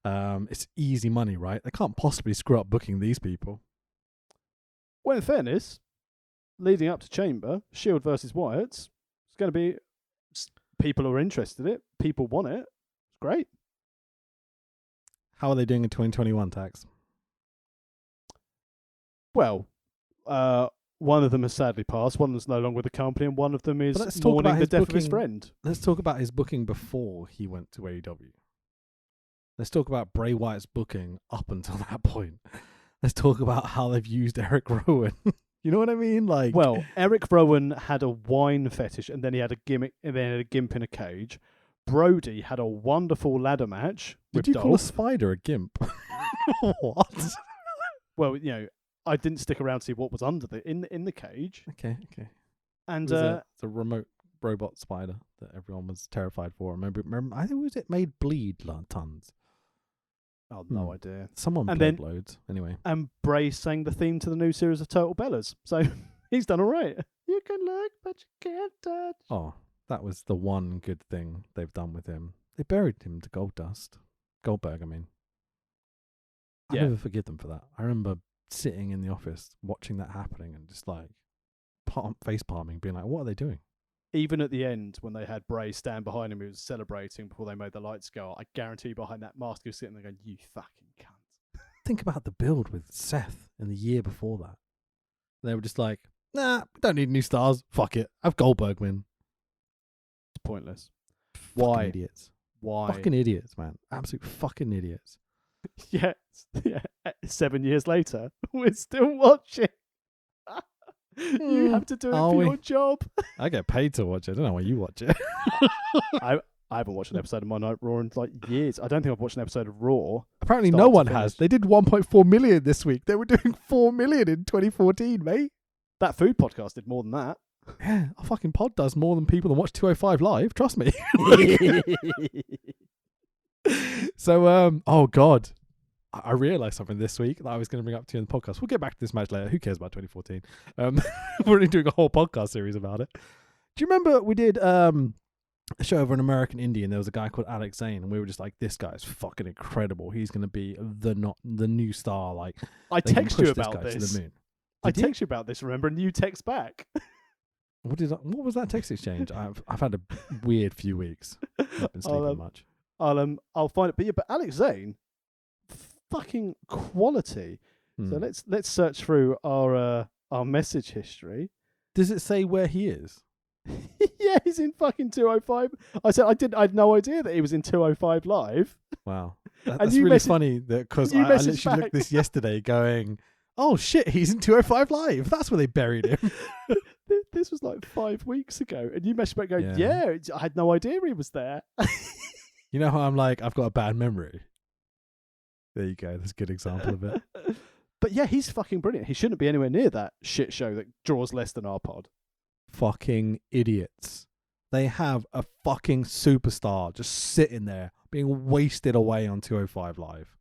It's easy money, right? They can't possibly screw up booking these people. Well, in fairness, leading up to Chamber, Shield versus Wyatts, it's going to be people who are interested in it. People want it. It's great. How are they doing in 2021, Tax? Well, one of them has sadly passed. One of them's no longer with the company, and one of them is let's talk mourning about the his death of his booking. friend. Let's talk about his booking before he went to AEW. Let's talk about Bray Wyatt's booking up until that point. Let's talk about how they've used Eric Rowan. You know what I mean? Like, well, Eric Rowan had a wine fetish, and then he had a gimmick, and then he had a gimp in a cage. Brody had a wonderful ladder match with did you call a Dolph. spider a gimp? What? Well, I didn't stick around to see what was under in the cage. Okay. And It's a remote robot spider that everyone was terrified for. Remember I think it made bleed tons. oh, no idea. Someone And played then- loads. Anyway. And Bray sang the theme to the new series of Total Bellas, so he's done all right. You can look, but you can't touch. Oh, that was the one good thing they've done with him. They buried him to Goldberg, I mean. I'll Yeah. never forgive them for that. I remember sitting in the office watching that happening and just like face palming, being like, what are they doing? Even at the end, when they had Bray stand behind him, he was celebrating before they made the lights go out. I guarantee behind that mask, he was sitting there going, "You fucking cunt." Think about the build with Seth in the year before that. They were just like, nah, we don't need new stars. Fuck it. Have Goldberg win. It's pointless. Fucking Why? idiots. Why? Fucking idiots, man. Absolute fucking idiots. Yeah. 7 years later, we're still watching. You have to do it Are for we? your job. I get paid to watch it. I don't know why you watch it. I haven't watched an episode of My Night Raw in like years. I don't think I've watched an episode of Raw. Apparently Start no to one finish. has. They did 1.4 million this week. They were doing 4 million in 2014, mate. That food podcast did more than that. Yeah, our fucking pod does more than people that watch 205 Live. Trust me. So, oh God. I realised something this week that I was going to bring up to you in the podcast. We'll get back to this match later. Who cares about 2014? We're only doing a whole podcast series about it. Do you remember we did a show over an American Indie and there was a guy called Alex Zane and we were just like, this guy's fucking incredible. He's going to be the new star. Like, I they can text push you this about guy to this. the moon. I Did you? text you about this, remember, and you text back. What was that text exchange? I've had a weird few weeks. I've been sleeping much. I'll find it. But yeah, but Alex Zane, fucking quality. So Hmm. let's search through our message history. Does it say where he is? Yeah, he's in fucking 205. I had no idea that he was in 205 Live. Wow. And That's you really messaged- funny because you I messaged literally back. looked this yesterday going, oh shit, he's in 205 Live. That's where they buried him. This was like 5 weeks ago, and you messaged back going, Yeah. I had no idea he was there. You know how I'm like, I've got a bad memory. There you go. That's a good example of it. But yeah, he's fucking brilliant. He shouldn't be anywhere near that shit show that draws less than our pod. Fucking idiots. They have a fucking superstar just sitting there being wasted away on 205 Live.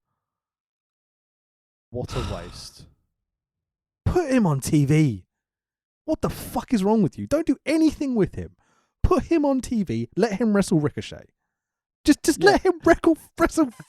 What a waste. Put him on TV. What the fuck is wrong with you? Don't do anything with him. Put him on TV. Let him wrestle Ricochet. Just let him wrestle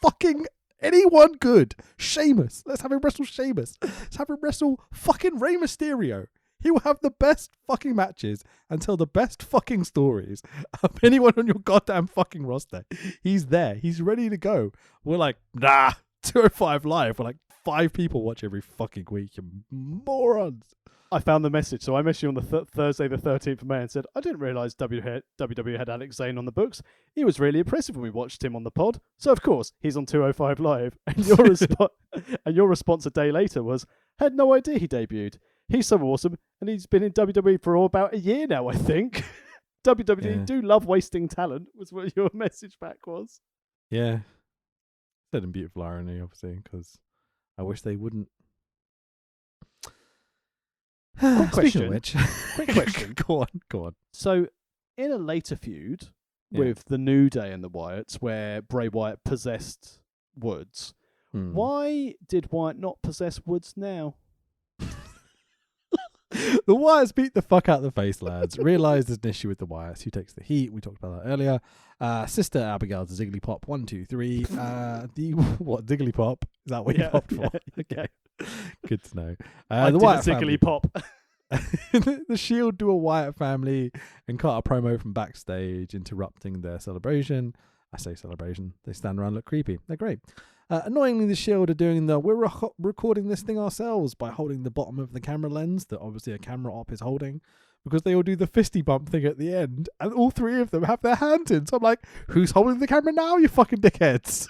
fucking anyone good. Sheamus. Let's have him wrestle Sheamus. Let's have him wrestle fucking Rey Mysterio. He will have the best fucking matches and tell the best fucking stories of anyone on your goddamn fucking roster. He's there. He's ready to go. We're like, nah, 205 Live. We're like 5 people watch every fucking week. You morons. I found the message. So I messaged you on the Thursday the 13th of May and said, I didn't realise WWE had Alex Zane on the books. He was really impressive when we watched him on the pod. So, of course, he's on 205 Live. And your response a day later was, had no idea he debuted. He's so awesome. And he's been in WWE for about a year now, I think. WWE do love wasting talent, was what your message back was. Yeah. Said in beautiful irony, obviously, because I wish they wouldn't. Quick Speaking question. of which, Quick question. Go on. So, in a later feud with the New Day and the Wyatts, where Bray Wyatt possessed Woods, why did Wyatt not possess Woods now? The Wyatts beat the fuck out of the face, lads. Realised there's an issue with the Wyatts. Who takes the heat? We talked about that earlier. Sister Abigail to Ziggly Pop. 1, 2, 3. What Ziggly Pop? Is that what you popped for? Okay, good to know. The Wyatt Ziggly family. Pop. The Shield do a Wyatt family and cut a promo from backstage, interrupting their celebration. I say celebration. They stand around and look creepy. They're great. Annoyingly, the Shield are doing we're recording this thing ourselves by holding the bottom of the camera lens that obviously a camera op is holding, because they all do the fisty bump thing at the end, and all 3 of them have their hands in. So I'm like, who's holding the camera now, you fucking dickheads?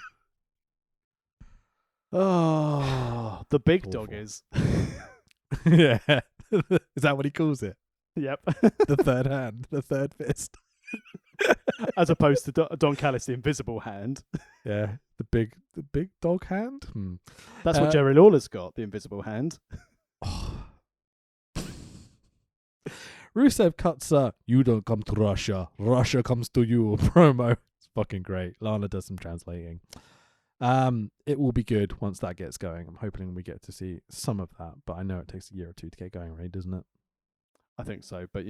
Oh, the big dog Awful. is. Yeah. Is that what he calls it? Yep. The third hand, the third fist. As opposed to Don Callis, the invisible hand. Yeah, the big dog hand. That's what Jerry Lawler's got, the invisible hand. Rusev cuts you don't come to Russia, Russia comes to you promo. It's fucking great. Lana does some translating. It will be good once that gets going. I'm hoping we get to see some of that, but I know it takes a year or 2 to get going, right? Doesn't it? I think so, but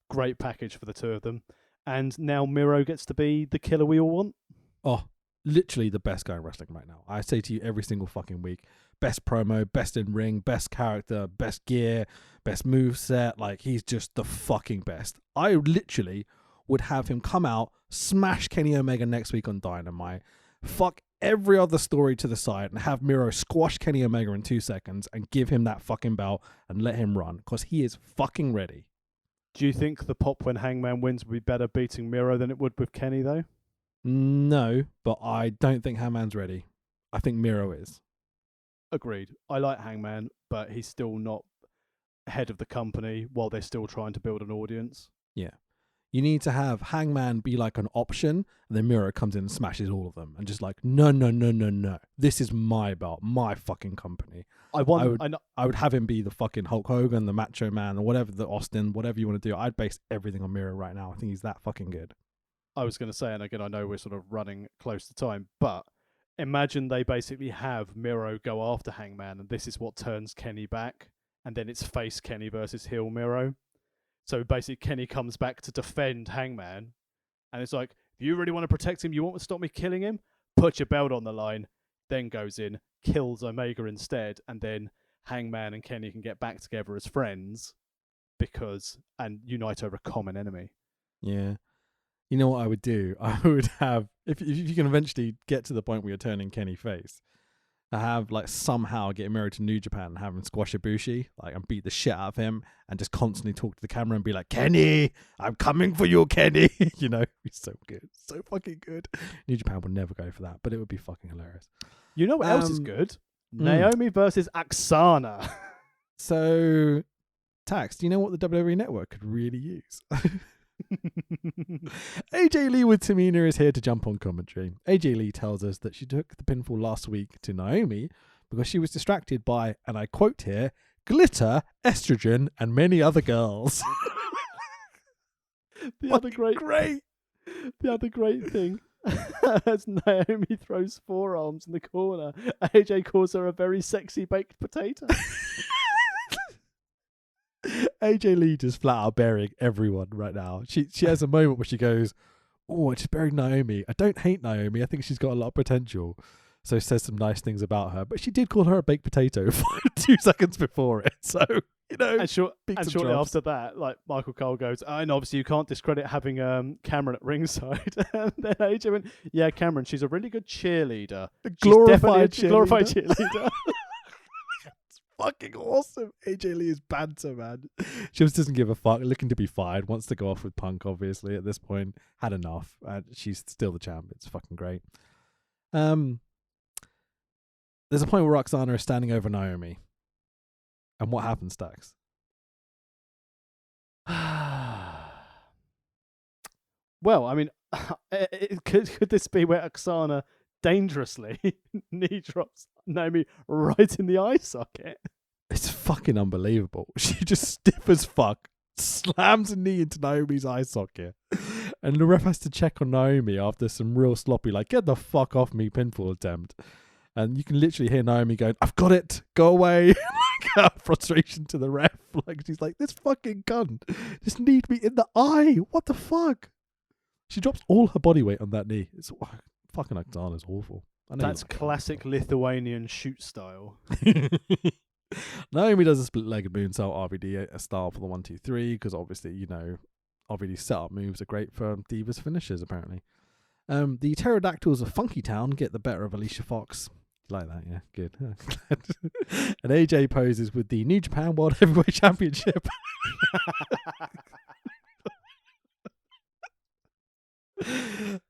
great package for the 2 of them. And now Miro gets to be the killer we all want. Oh, literally the best guy in wrestling right now. I say to you every single fucking week, best promo, best in ring, best character, best gear, best moveset. Like, he's just the fucking best. I literally would have him come out, smash Kenny Omega next week on Dynamite, fuck every other story to the side, and have Miro squash Kenny Omega in 2 seconds and give him that fucking belt and let him run, because he is fucking ready. Do you think the pop when Hangman wins would be better beating Miro than it would with Kenny, though? No, but I don't think Hangman's ready. I think Miro is. Agreed. I like Hangman, but he's still not head of the company while they're still trying to build an audience. Yeah. You need to have Hangman be like an option, and then Miro comes in and smashes all of them, and just like, no. This is my belt, my fucking company. I would have him be the fucking Hulk Hogan, the Macho Man, or whatever, the Austin, whatever you want to do. I'd base everything on Miro right now. I think he's that fucking good. I was going to say, and again, I know we're sort of running close to time, but imagine they basically have Miro go after Hangman, and this is what turns Kenny back, and then it's face Kenny versus heel Miro. So basically, Kenny comes back to defend Hangman, and it's like, if you really want to protect him, you want to stop me killing him? Put your belt on the line. Then goes in, kills Omega instead, and then Hangman and Kenny can get back together as friends and unite over a common enemy. Yeah. You know what I would do? I would have, if you can eventually get to the point where you're turning Kenny face, I have like somehow get him married to New Japan and have him squash Ibushi, like, and beat the shit out of him, and just constantly talk to the camera and be like, Kenny, I'm coming for you, Kenny. You know, he's so good, so fucking good. New Japan would never go for that, but it would be fucking hilarious. You know what else is good? Naomi versus Aksana. So, Tax, do you know what the WWE Network could really use? AJ Lee with Tamina is here to jump on commentary. AJ Lee tells us that she took the pinfall last week to Naomi because she was distracted by, and I quote here, glitter, estrogen, and many other girls. The other great thing, as Naomi throws forearms in the corner, AJ calls her a very sexy baked potato. AJ Lee just flat out burying everyone right now. She has a moment where she goes, "Oh, I just buried Naomi. I don't hate Naomi. I think she's got a lot of potential." So says some nice things about her, but she did call her a baked potato 2 seconds before it. So, and shortly after that, like, Michael Cole goes, and obviously you can't discredit having Cameron at ringside. And then AJ went, yeah, Cameron, she's a really good cheerleader. Glorified cheerleader. It's fucking awesome. AJ Lee is banter, man. She just doesn't give a fuck, looking to be fired, wants to go off with Punk, obviously, at this point. Had enough. She's still the champ. It's fucking great. There's a point where Roxana is standing over Naomi. And what happens, Stax? Well, I mean, could this be where Oksana dangerously knee drops Naomi right in the eye socket? It's fucking unbelievable. She just stiff as fuck slams a knee into Naomi's eye socket. And the ref has to check on Naomi after some real sloppy, like, get the fuck off me pinfall attempt. And you can literally hear Naomi going, I've got it, go away. Frustration to the ref. Like, she's like, this fucking cunt just kneed me in the eye. What the fuck? She drops all her body weight on that knee. It's fucking Oksana's awful. That's classic Lithuanian shoot style. Naomi does a split-legged moonsault RVD a style for the 1-2-3 because obviously, RVD setup moves are great for Divas finishes apparently. The Pterodactyls of Funky Town get the better of Alicia Fox. Like that, yeah, good. And AJ poses with the New Japan World Heavyweight Championship.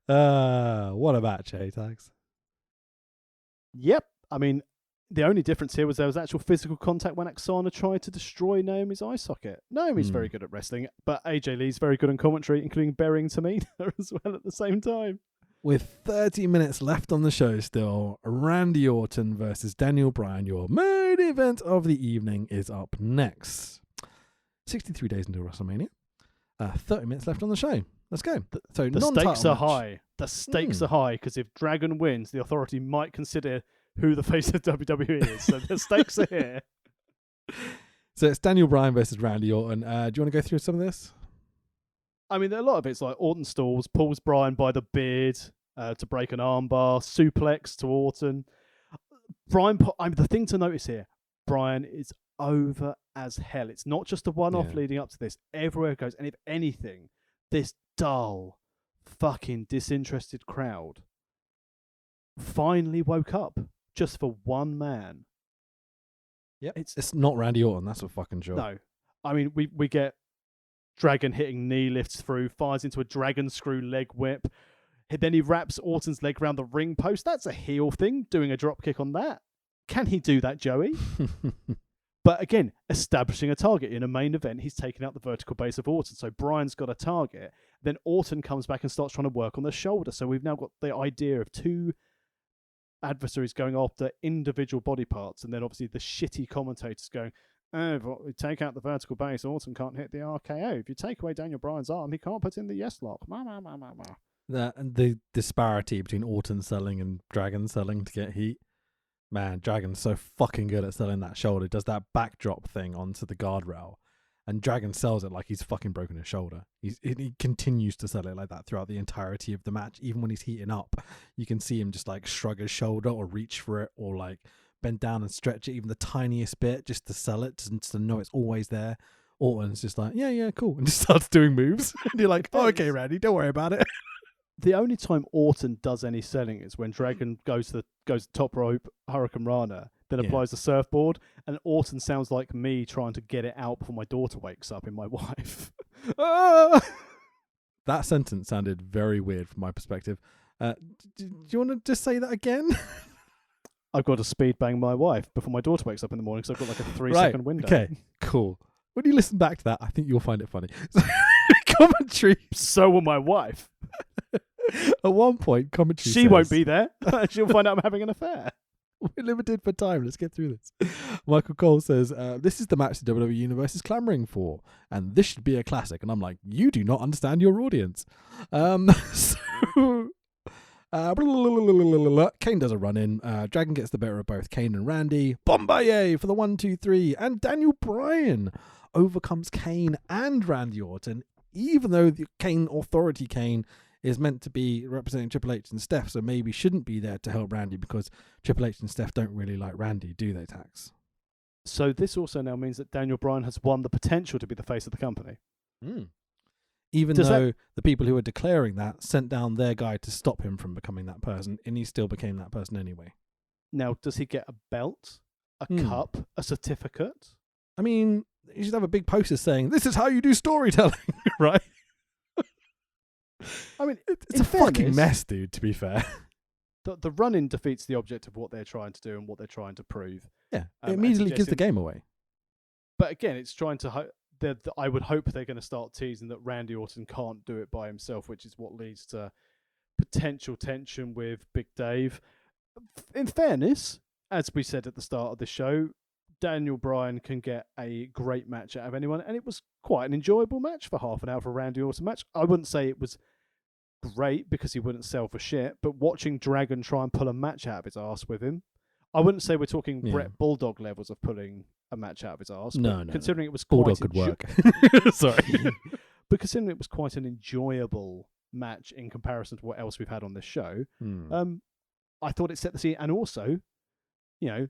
What a match, Tags. Yep. I mean, the only difference here was there was actual physical contact when Oksana tried to destroy Naomi's eye socket. Naomi's very good at wrestling, but AJ Lee's very good in commentary, including burying Tamina as well at the same time. With 30 minutes left on the show still, Randy Orton versus Daniel Bryan, your main event of the evening, is up next. 63 days until WrestleMania. 30 minutes left on the show. Let's go. So the stakes are match. high. The stakes are high because if Dragon wins, the Authority might consider who the face of WWE is. So the stakes are here. So it's Daniel Bryan versus Randy Orton. Do you want to go through some of this? I mean, a lot of it's like Orton stalls, pulls Bryan by the beard to break an armbar, suplex to Orton. The thing to notice here, Bryan is over as hell. It's not just a one-off leading up to this. Everywhere it goes. And if anything, this dull, fucking disinterested crowd finally woke up just for one man. Yeah, it's not Randy Orton, that's for fucking sure. No. I mean, we get Dragon hitting knee lifts through, fires into a dragon screw leg whip. Then he wraps Orton's leg around the ring post. That's a heel thing, doing a drop kick on that. Can he do that, Joey? But again, establishing a target in a main event, he's taking out the vertical base of Orton. So Bryan's got a target. Then Orton comes back and starts trying to work on the shoulder. So we've now got the idea of two adversaries going after individual body parts. And then obviously the shitty commentators going, oh, but we take out the vertical base, Orton can't hit the RKO. If you take away Daniel Bryan's arm, he can't put in the yes lock. The disparity between Orton selling and Dragon selling to get heat. Man, Dragon's so fucking good at selling that shoulder. He does that backdrop thing onto the guardrail. And Dragon sells it like he's fucking broken his shoulder. He continues to sell it like that throughout the entirety of the match. Even when he's heating up, you can see him just like shrug his shoulder or reach for it or like bend down and stretch it even the tiniest bit just to sell it, just to know it's always there. Orton's just like, yeah, cool. And just starts doing moves. And you're like, oh, okay, Randy, don't worry about it. The only time Orton does any selling is when Dragon goes top rope, Hurricane Rana, then applies the surfboard, and Orton sounds like me trying to get it out before my daughter wakes up in my wife. That sentence sounded very weird from my perspective. Do you want to just say that again? I've got to speed bang my wife before my daughter wakes up in the morning, so I've got like a 3-second window. Okay, cool. When you listen back to that, I think you'll find it funny. Commentary. So will my wife. At one point, commentary She won't be there. She'll find out I'm having an affair. We're limited for time. Let's get through this. Michael Cole says, this is the match the WWE Universe is clamoring for, and this should be a classic. And I'm like, you do not understand your audience. So, Kane does a run-in. Dragon gets the better of both Kane and Randy. Bombaye for the 1, 2, 3. And Daniel Bryan overcomes Kane and Randy Orton, even though the Authority Kane is meant to be representing Triple H and Steph, so maybe shouldn't be there to help Randy because Triple H and Steph don't really like Randy, do they, Tax? So this also now means that Daniel Bryan has won the potential to be the face of the company. Even though the people who are declaring that sent down their guy to stop him from becoming that person, and he still became that person anyway. Now, does he get a belt, a cup, a certificate? I mean, you should have a big poster saying, "This is how you do storytelling," right? I mean, it's a fucking mess, dude, to be fair. The run-in defeats the object of what they're trying to do and what they're trying to prove. Yeah, it immediately gives the game away. But again, it's trying to... I would hope they're going to start teasing that Randy Orton can't do it by himself, which is what leads to potential tension with Big Dave. In fairness, as we said at the start of the show, Daniel Bryan can get a great match out of anyone, and it was quite an enjoyable match for half an hour for a Randy Orton match. I wouldn't say it was great because he wouldn't sell for shit, but watching Dragon try and pull a match out of his ass with him, I wouldn't say we're talking Brett Bulldog levels of pulling a match out of his ass. No. Considering it was Bulldog could work. Sorry. But considering it was quite an enjoyable match in comparison to what else we've had on this show, I thought it set the scene. And also,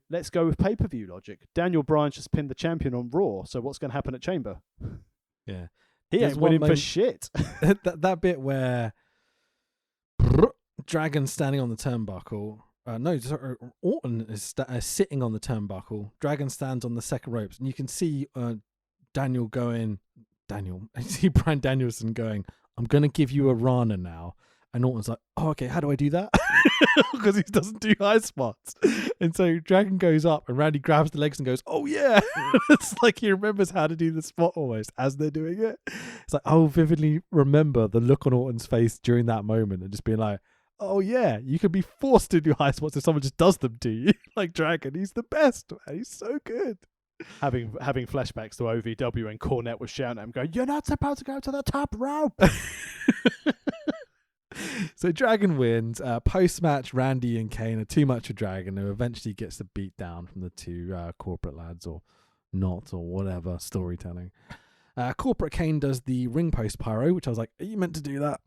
let's go with pay-per-view logic. Daniel Bryan just pinned the champion on Raw, so what's going to happen at Chamber? Yeah. He ain't winning for shit. that bit where Dragon's standing on the turnbuckle. Orton is sitting on the turnbuckle. Dragon stands on the second ropes, and you can see I see Bryan Danielson going, "I'm going to give you a Rana now." And Orton's like, "Oh, okay, how do I do that?" Because he doesn't do high spots. And so Dragon goes up, and Randy grabs the legs and goes, "Oh, yeah." It's like he remembers how to do the spot almost as they're doing it. It's like, I'll vividly remember the look on Orton's face during that moment and just being like, "Oh, yeah, you can be forced to do high spots if someone just does them to you." Like Dragon, he's the best, man. He's so good. Having flashbacks to OVW and Cornette was shouting at him, going, "You're not supposed to go to the top rope." So Dragon wins. Post-match, Randy and Kane are too much for Dragon, who eventually gets the beat down from the two corporate lads, or not, or whatever, storytelling. Corporate Kane does the ring post pyro, which I was like, "Are you meant to do that?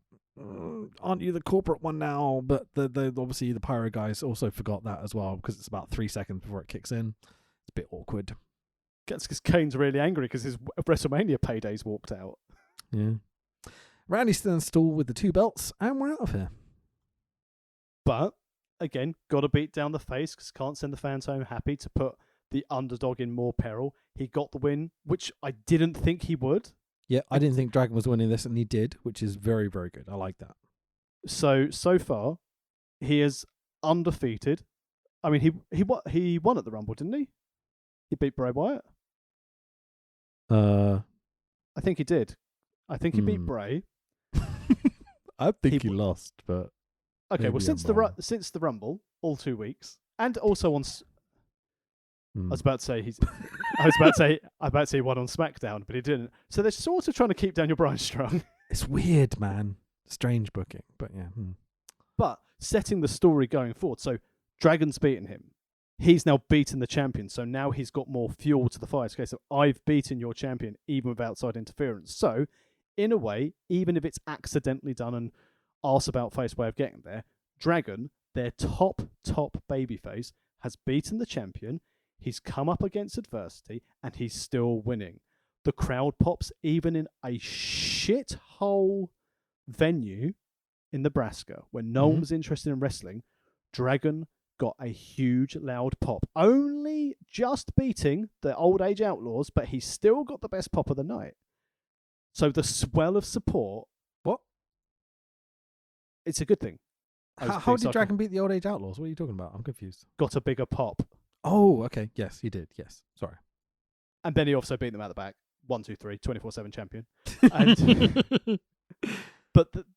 Aren't you the corporate one now?" But the obviously the pyro guys also forgot that as well, because it's about 3 seconds before it kicks in. It's a bit awkward. That's because Kane's really angry because his WrestleMania payday's walked out. Yeah. Randy stands tall with the 2 belts, and we're out of here. But, again, got to beat down the face because can't send the fans home happy to put the underdog in more peril. He got the win, which I didn't think he would. Yeah, I didn't think Dragon was winning this, and he did, which is very, very good. I like that. So far, he is undefeated. I mean, he won at the Rumble, didn't he? He beat Bray Wyatt. I think he did. I think he beat Bray. I think he lost, but okay. Well, since the Rumble, all 2 weeks, and also on. I was about to say he won on SmackDown, but he didn't. So they're sort of trying to keep Daniel Bryan strong. It's weird, man. Strange booking, but yeah. But setting the story going forward. So Dragon's beaten him. He's now beaten the champion, so now he's got more fuel to the fire. Okay, so I've beaten your champion, even with outside interference. So, in a way, even if it's accidentally done and arse about face way of getting there, Dragon, their top babyface, has beaten the champion. He's come up against adversity, and he's still winning. The crowd pops, even in a shithole venue in Nebraska, where no one was interested in wrestling. Dragon got a huge, loud pop. Only just beating the Old Age Outlaws, but he still got the best pop of the night. So the swell of support... What? It's a good thing. How did Dragon beat the Old Age Outlaws? What are you talking about? I'm confused. Got a bigger pop. Oh, okay. Yes, he did. Yes. Sorry. And then he also beat them out the back. 1, 2, 3, 24/7 champion. And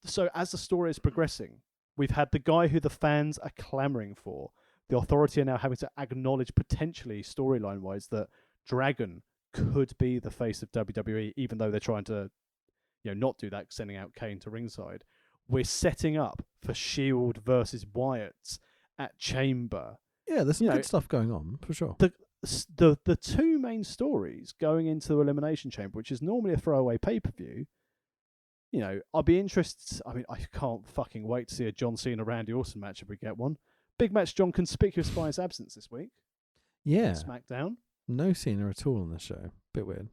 so as the story is progressing, we've had the guy who the fans are clamoring for the Authority are now having to acknowledge potentially storyline-wise that Dragon could be the face of WWE, even though they're trying to, not do that, sending out Kane to ringside. We're setting up for Shield versus Wyatt at Chamber. Yeah, there's some good stuff going on for sure. The two main stories going into Elimination Chamber, which is normally a throwaway pay-per-view, I'll be interested. I mean, I can't fucking wait to see a John Cena Randy Orton match if we get one. Big match, John conspicuous by his absence this week. Yeah. SmackDown. No Cena at all on this show. Bit weird.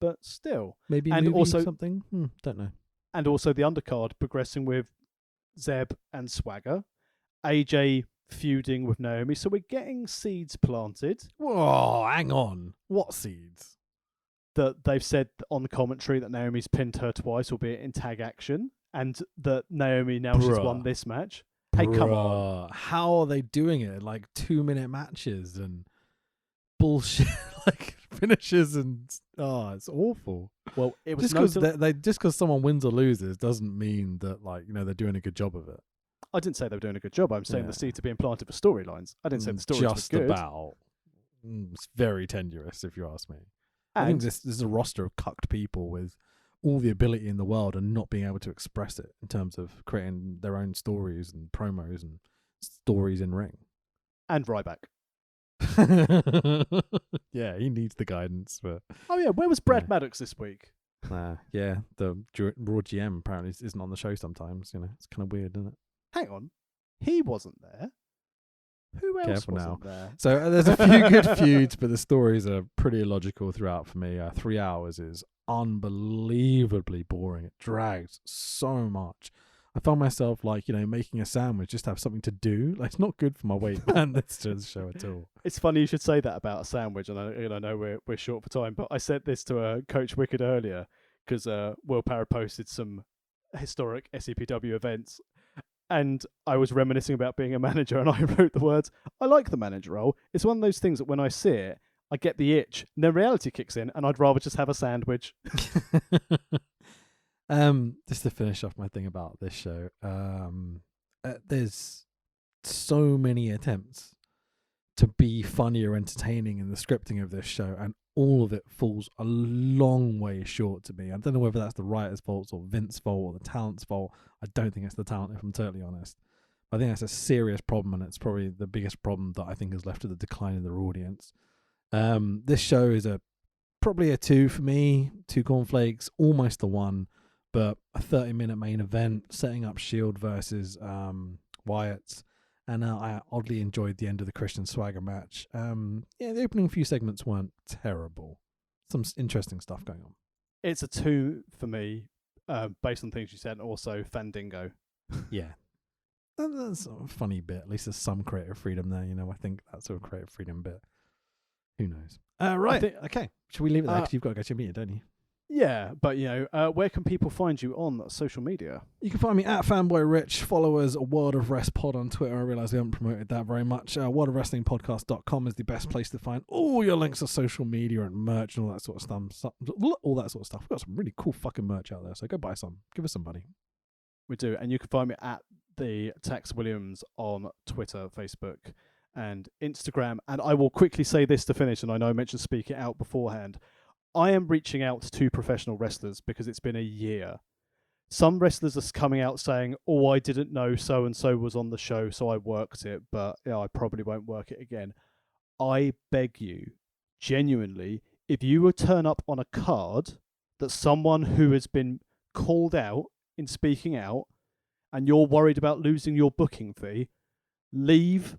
But still. Maybe and movie also something? Don't know. And also the undercard progressing with Zeb and Swagger. AJ feuding with Naomi. So we're getting seeds planted. Whoa, hang on. What seeds? That they've said on the commentary that Naomi's pinned her twice, albeit in tag action, and that Naomi now she's won this match. Hey, come on. How are they doing it? Like 2-minute matches and bullshit like finishes and it's awful. Well, it was just because someone wins or loses doesn't mean that they're doing a good job of it. I didn't say they were doing a good job. I'm saying the seeds are being planted for storylines. I didn't say the stories were good. About. It's very tenuous, if you ask me. I think this is a roster of cucked people with all the ability in the world and not being able to express it in terms of creating their own stories and promos and stories in ring. And Ryback. Yeah, he needs the guidance. But oh yeah, where was Brad Maddox this week? Yeah, the Raw GM apparently isn't on the show sometimes. It's kind of weird, isn't it? Hang on, he wasn't there. Who else Careful wasn't now. there? So there's a few good feuds, but the stories are pretty illogical throughout for me. 3 hours is unbelievably boring. It drags so much. I found myself making a sandwich just to have something to do. It's not good for my weight, man. That's just show at all. It's funny you should say that about a sandwich, and I know we're short for time, but I said this to Coach Wicked earlier because Will Parra posted some historic SCPW events. And I was reminiscing about being a manager, and I wrote the words, I like the manager role. It's one of those things that when I see it, I get the itch, and then reality kicks in, and I'd rather just have a sandwich. Just to finish off my thing about this show, there's so many attempts to be funny or entertaining in the scripting of this show, and all of it falls a long way short to me. I don't know whether that's the writer's fault or Vince's fault or the talent's fault. I don't think it's the talent, if I'm totally honest. But I think that's a serious problem, and it's probably the biggest problem that I think has left to the decline of their audience. This show is probably a 2 for me, 2 cornflakes, almost a 1, but a 30-minute main event setting up Shield versus Wyatt. And I oddly enjoyed the end of the Christian Swagger match. The opening few segments weren't terrible. Some interesting stuff going on. It's a 2 for me, based on things you said, and also Fandango. Yeah. That's a funny bit. At least there's some creative freedom there. I think that sort of creative freedom bit. Who knows? Right. Okay. Should we leave it there? Because you've got to go to your meeting, don't you? Yeah, but where can people find you on social media? You can find me at FanboyRich. Follow us, World of Rest Pod on Twitter. I realise we haven't promoted that very much. WorldOfWrestlingPodcast.com is the best place to find all your links to social media and merch and all that sort of stuff. All that sort of stuff. We've got some really cool fucking merch out there, so go buy some. Give us some money. We do, and you can find me at the Tax Williams on Twitter, Facebook, and Instagram. And I will quickly say this to finish, and I know I mentioned Speak It Out beforehand. I am reaching out to professional wrestlers because it's been a year. Some wrestlers are coming out saying, oh, I didn't know so-and-so was on the show, so I worked it, but I probably won't work it again. I beg you, genuinely, if you would turn up on a card that someone who has been called out in speaking out and you're worried about losing your booking fee, leave,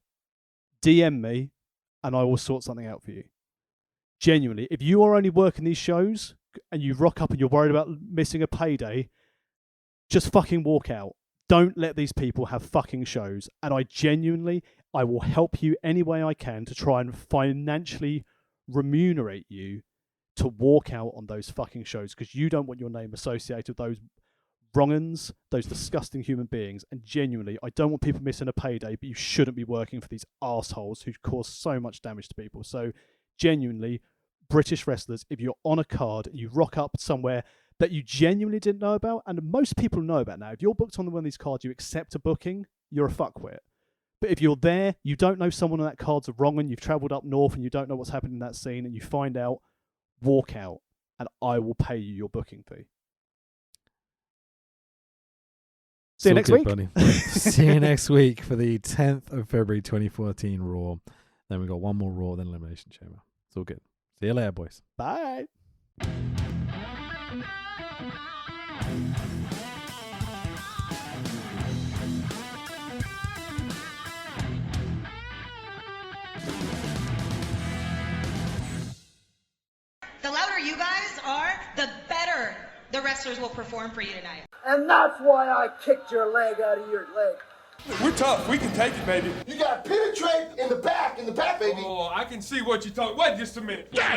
DM me, and I will sort something out for you. Genuinely, if you are only working these shows and you rock up and you're worried about missing a payday, just fucking walk out. Don't let these people have fucking shows. And I will help you any way I can to try and financially remunerate you to walk out on those fucking shows because you don't want your name associated with those wrong'uns, those disgusting human beings. And genuinely, I don't want people missing a payday, but you shouldn't be working for these assholes who cause so much damage to people. So genuinely, British wrestlers, if you're on a card and you rock up somewhere that you genuinely didn't know about, and most people know about now, if you're booked on one of these cards, you accept a booking, you're a fuckwit. But if you're there, you don't know someone on that card's wrong, and you've travelled up north and you don't know what's happening in that scene, and you find out, walk out, and I will pay you your booking fee. See you next week. Buddy. See you next week for the 10th of February 2014 Raw. Then we got one more Raw, then Elimination Chamber. It's all good. See you later, boys. Bye. The louder you guys are, the better the wrestlers will perform for you tonight. And that's why I kicked your leg out of your leg. We're tough. We can take it, baby. You got to penetrate in the back, baby. Oh, I can see what you're talking. Wait just a minute. Buddy!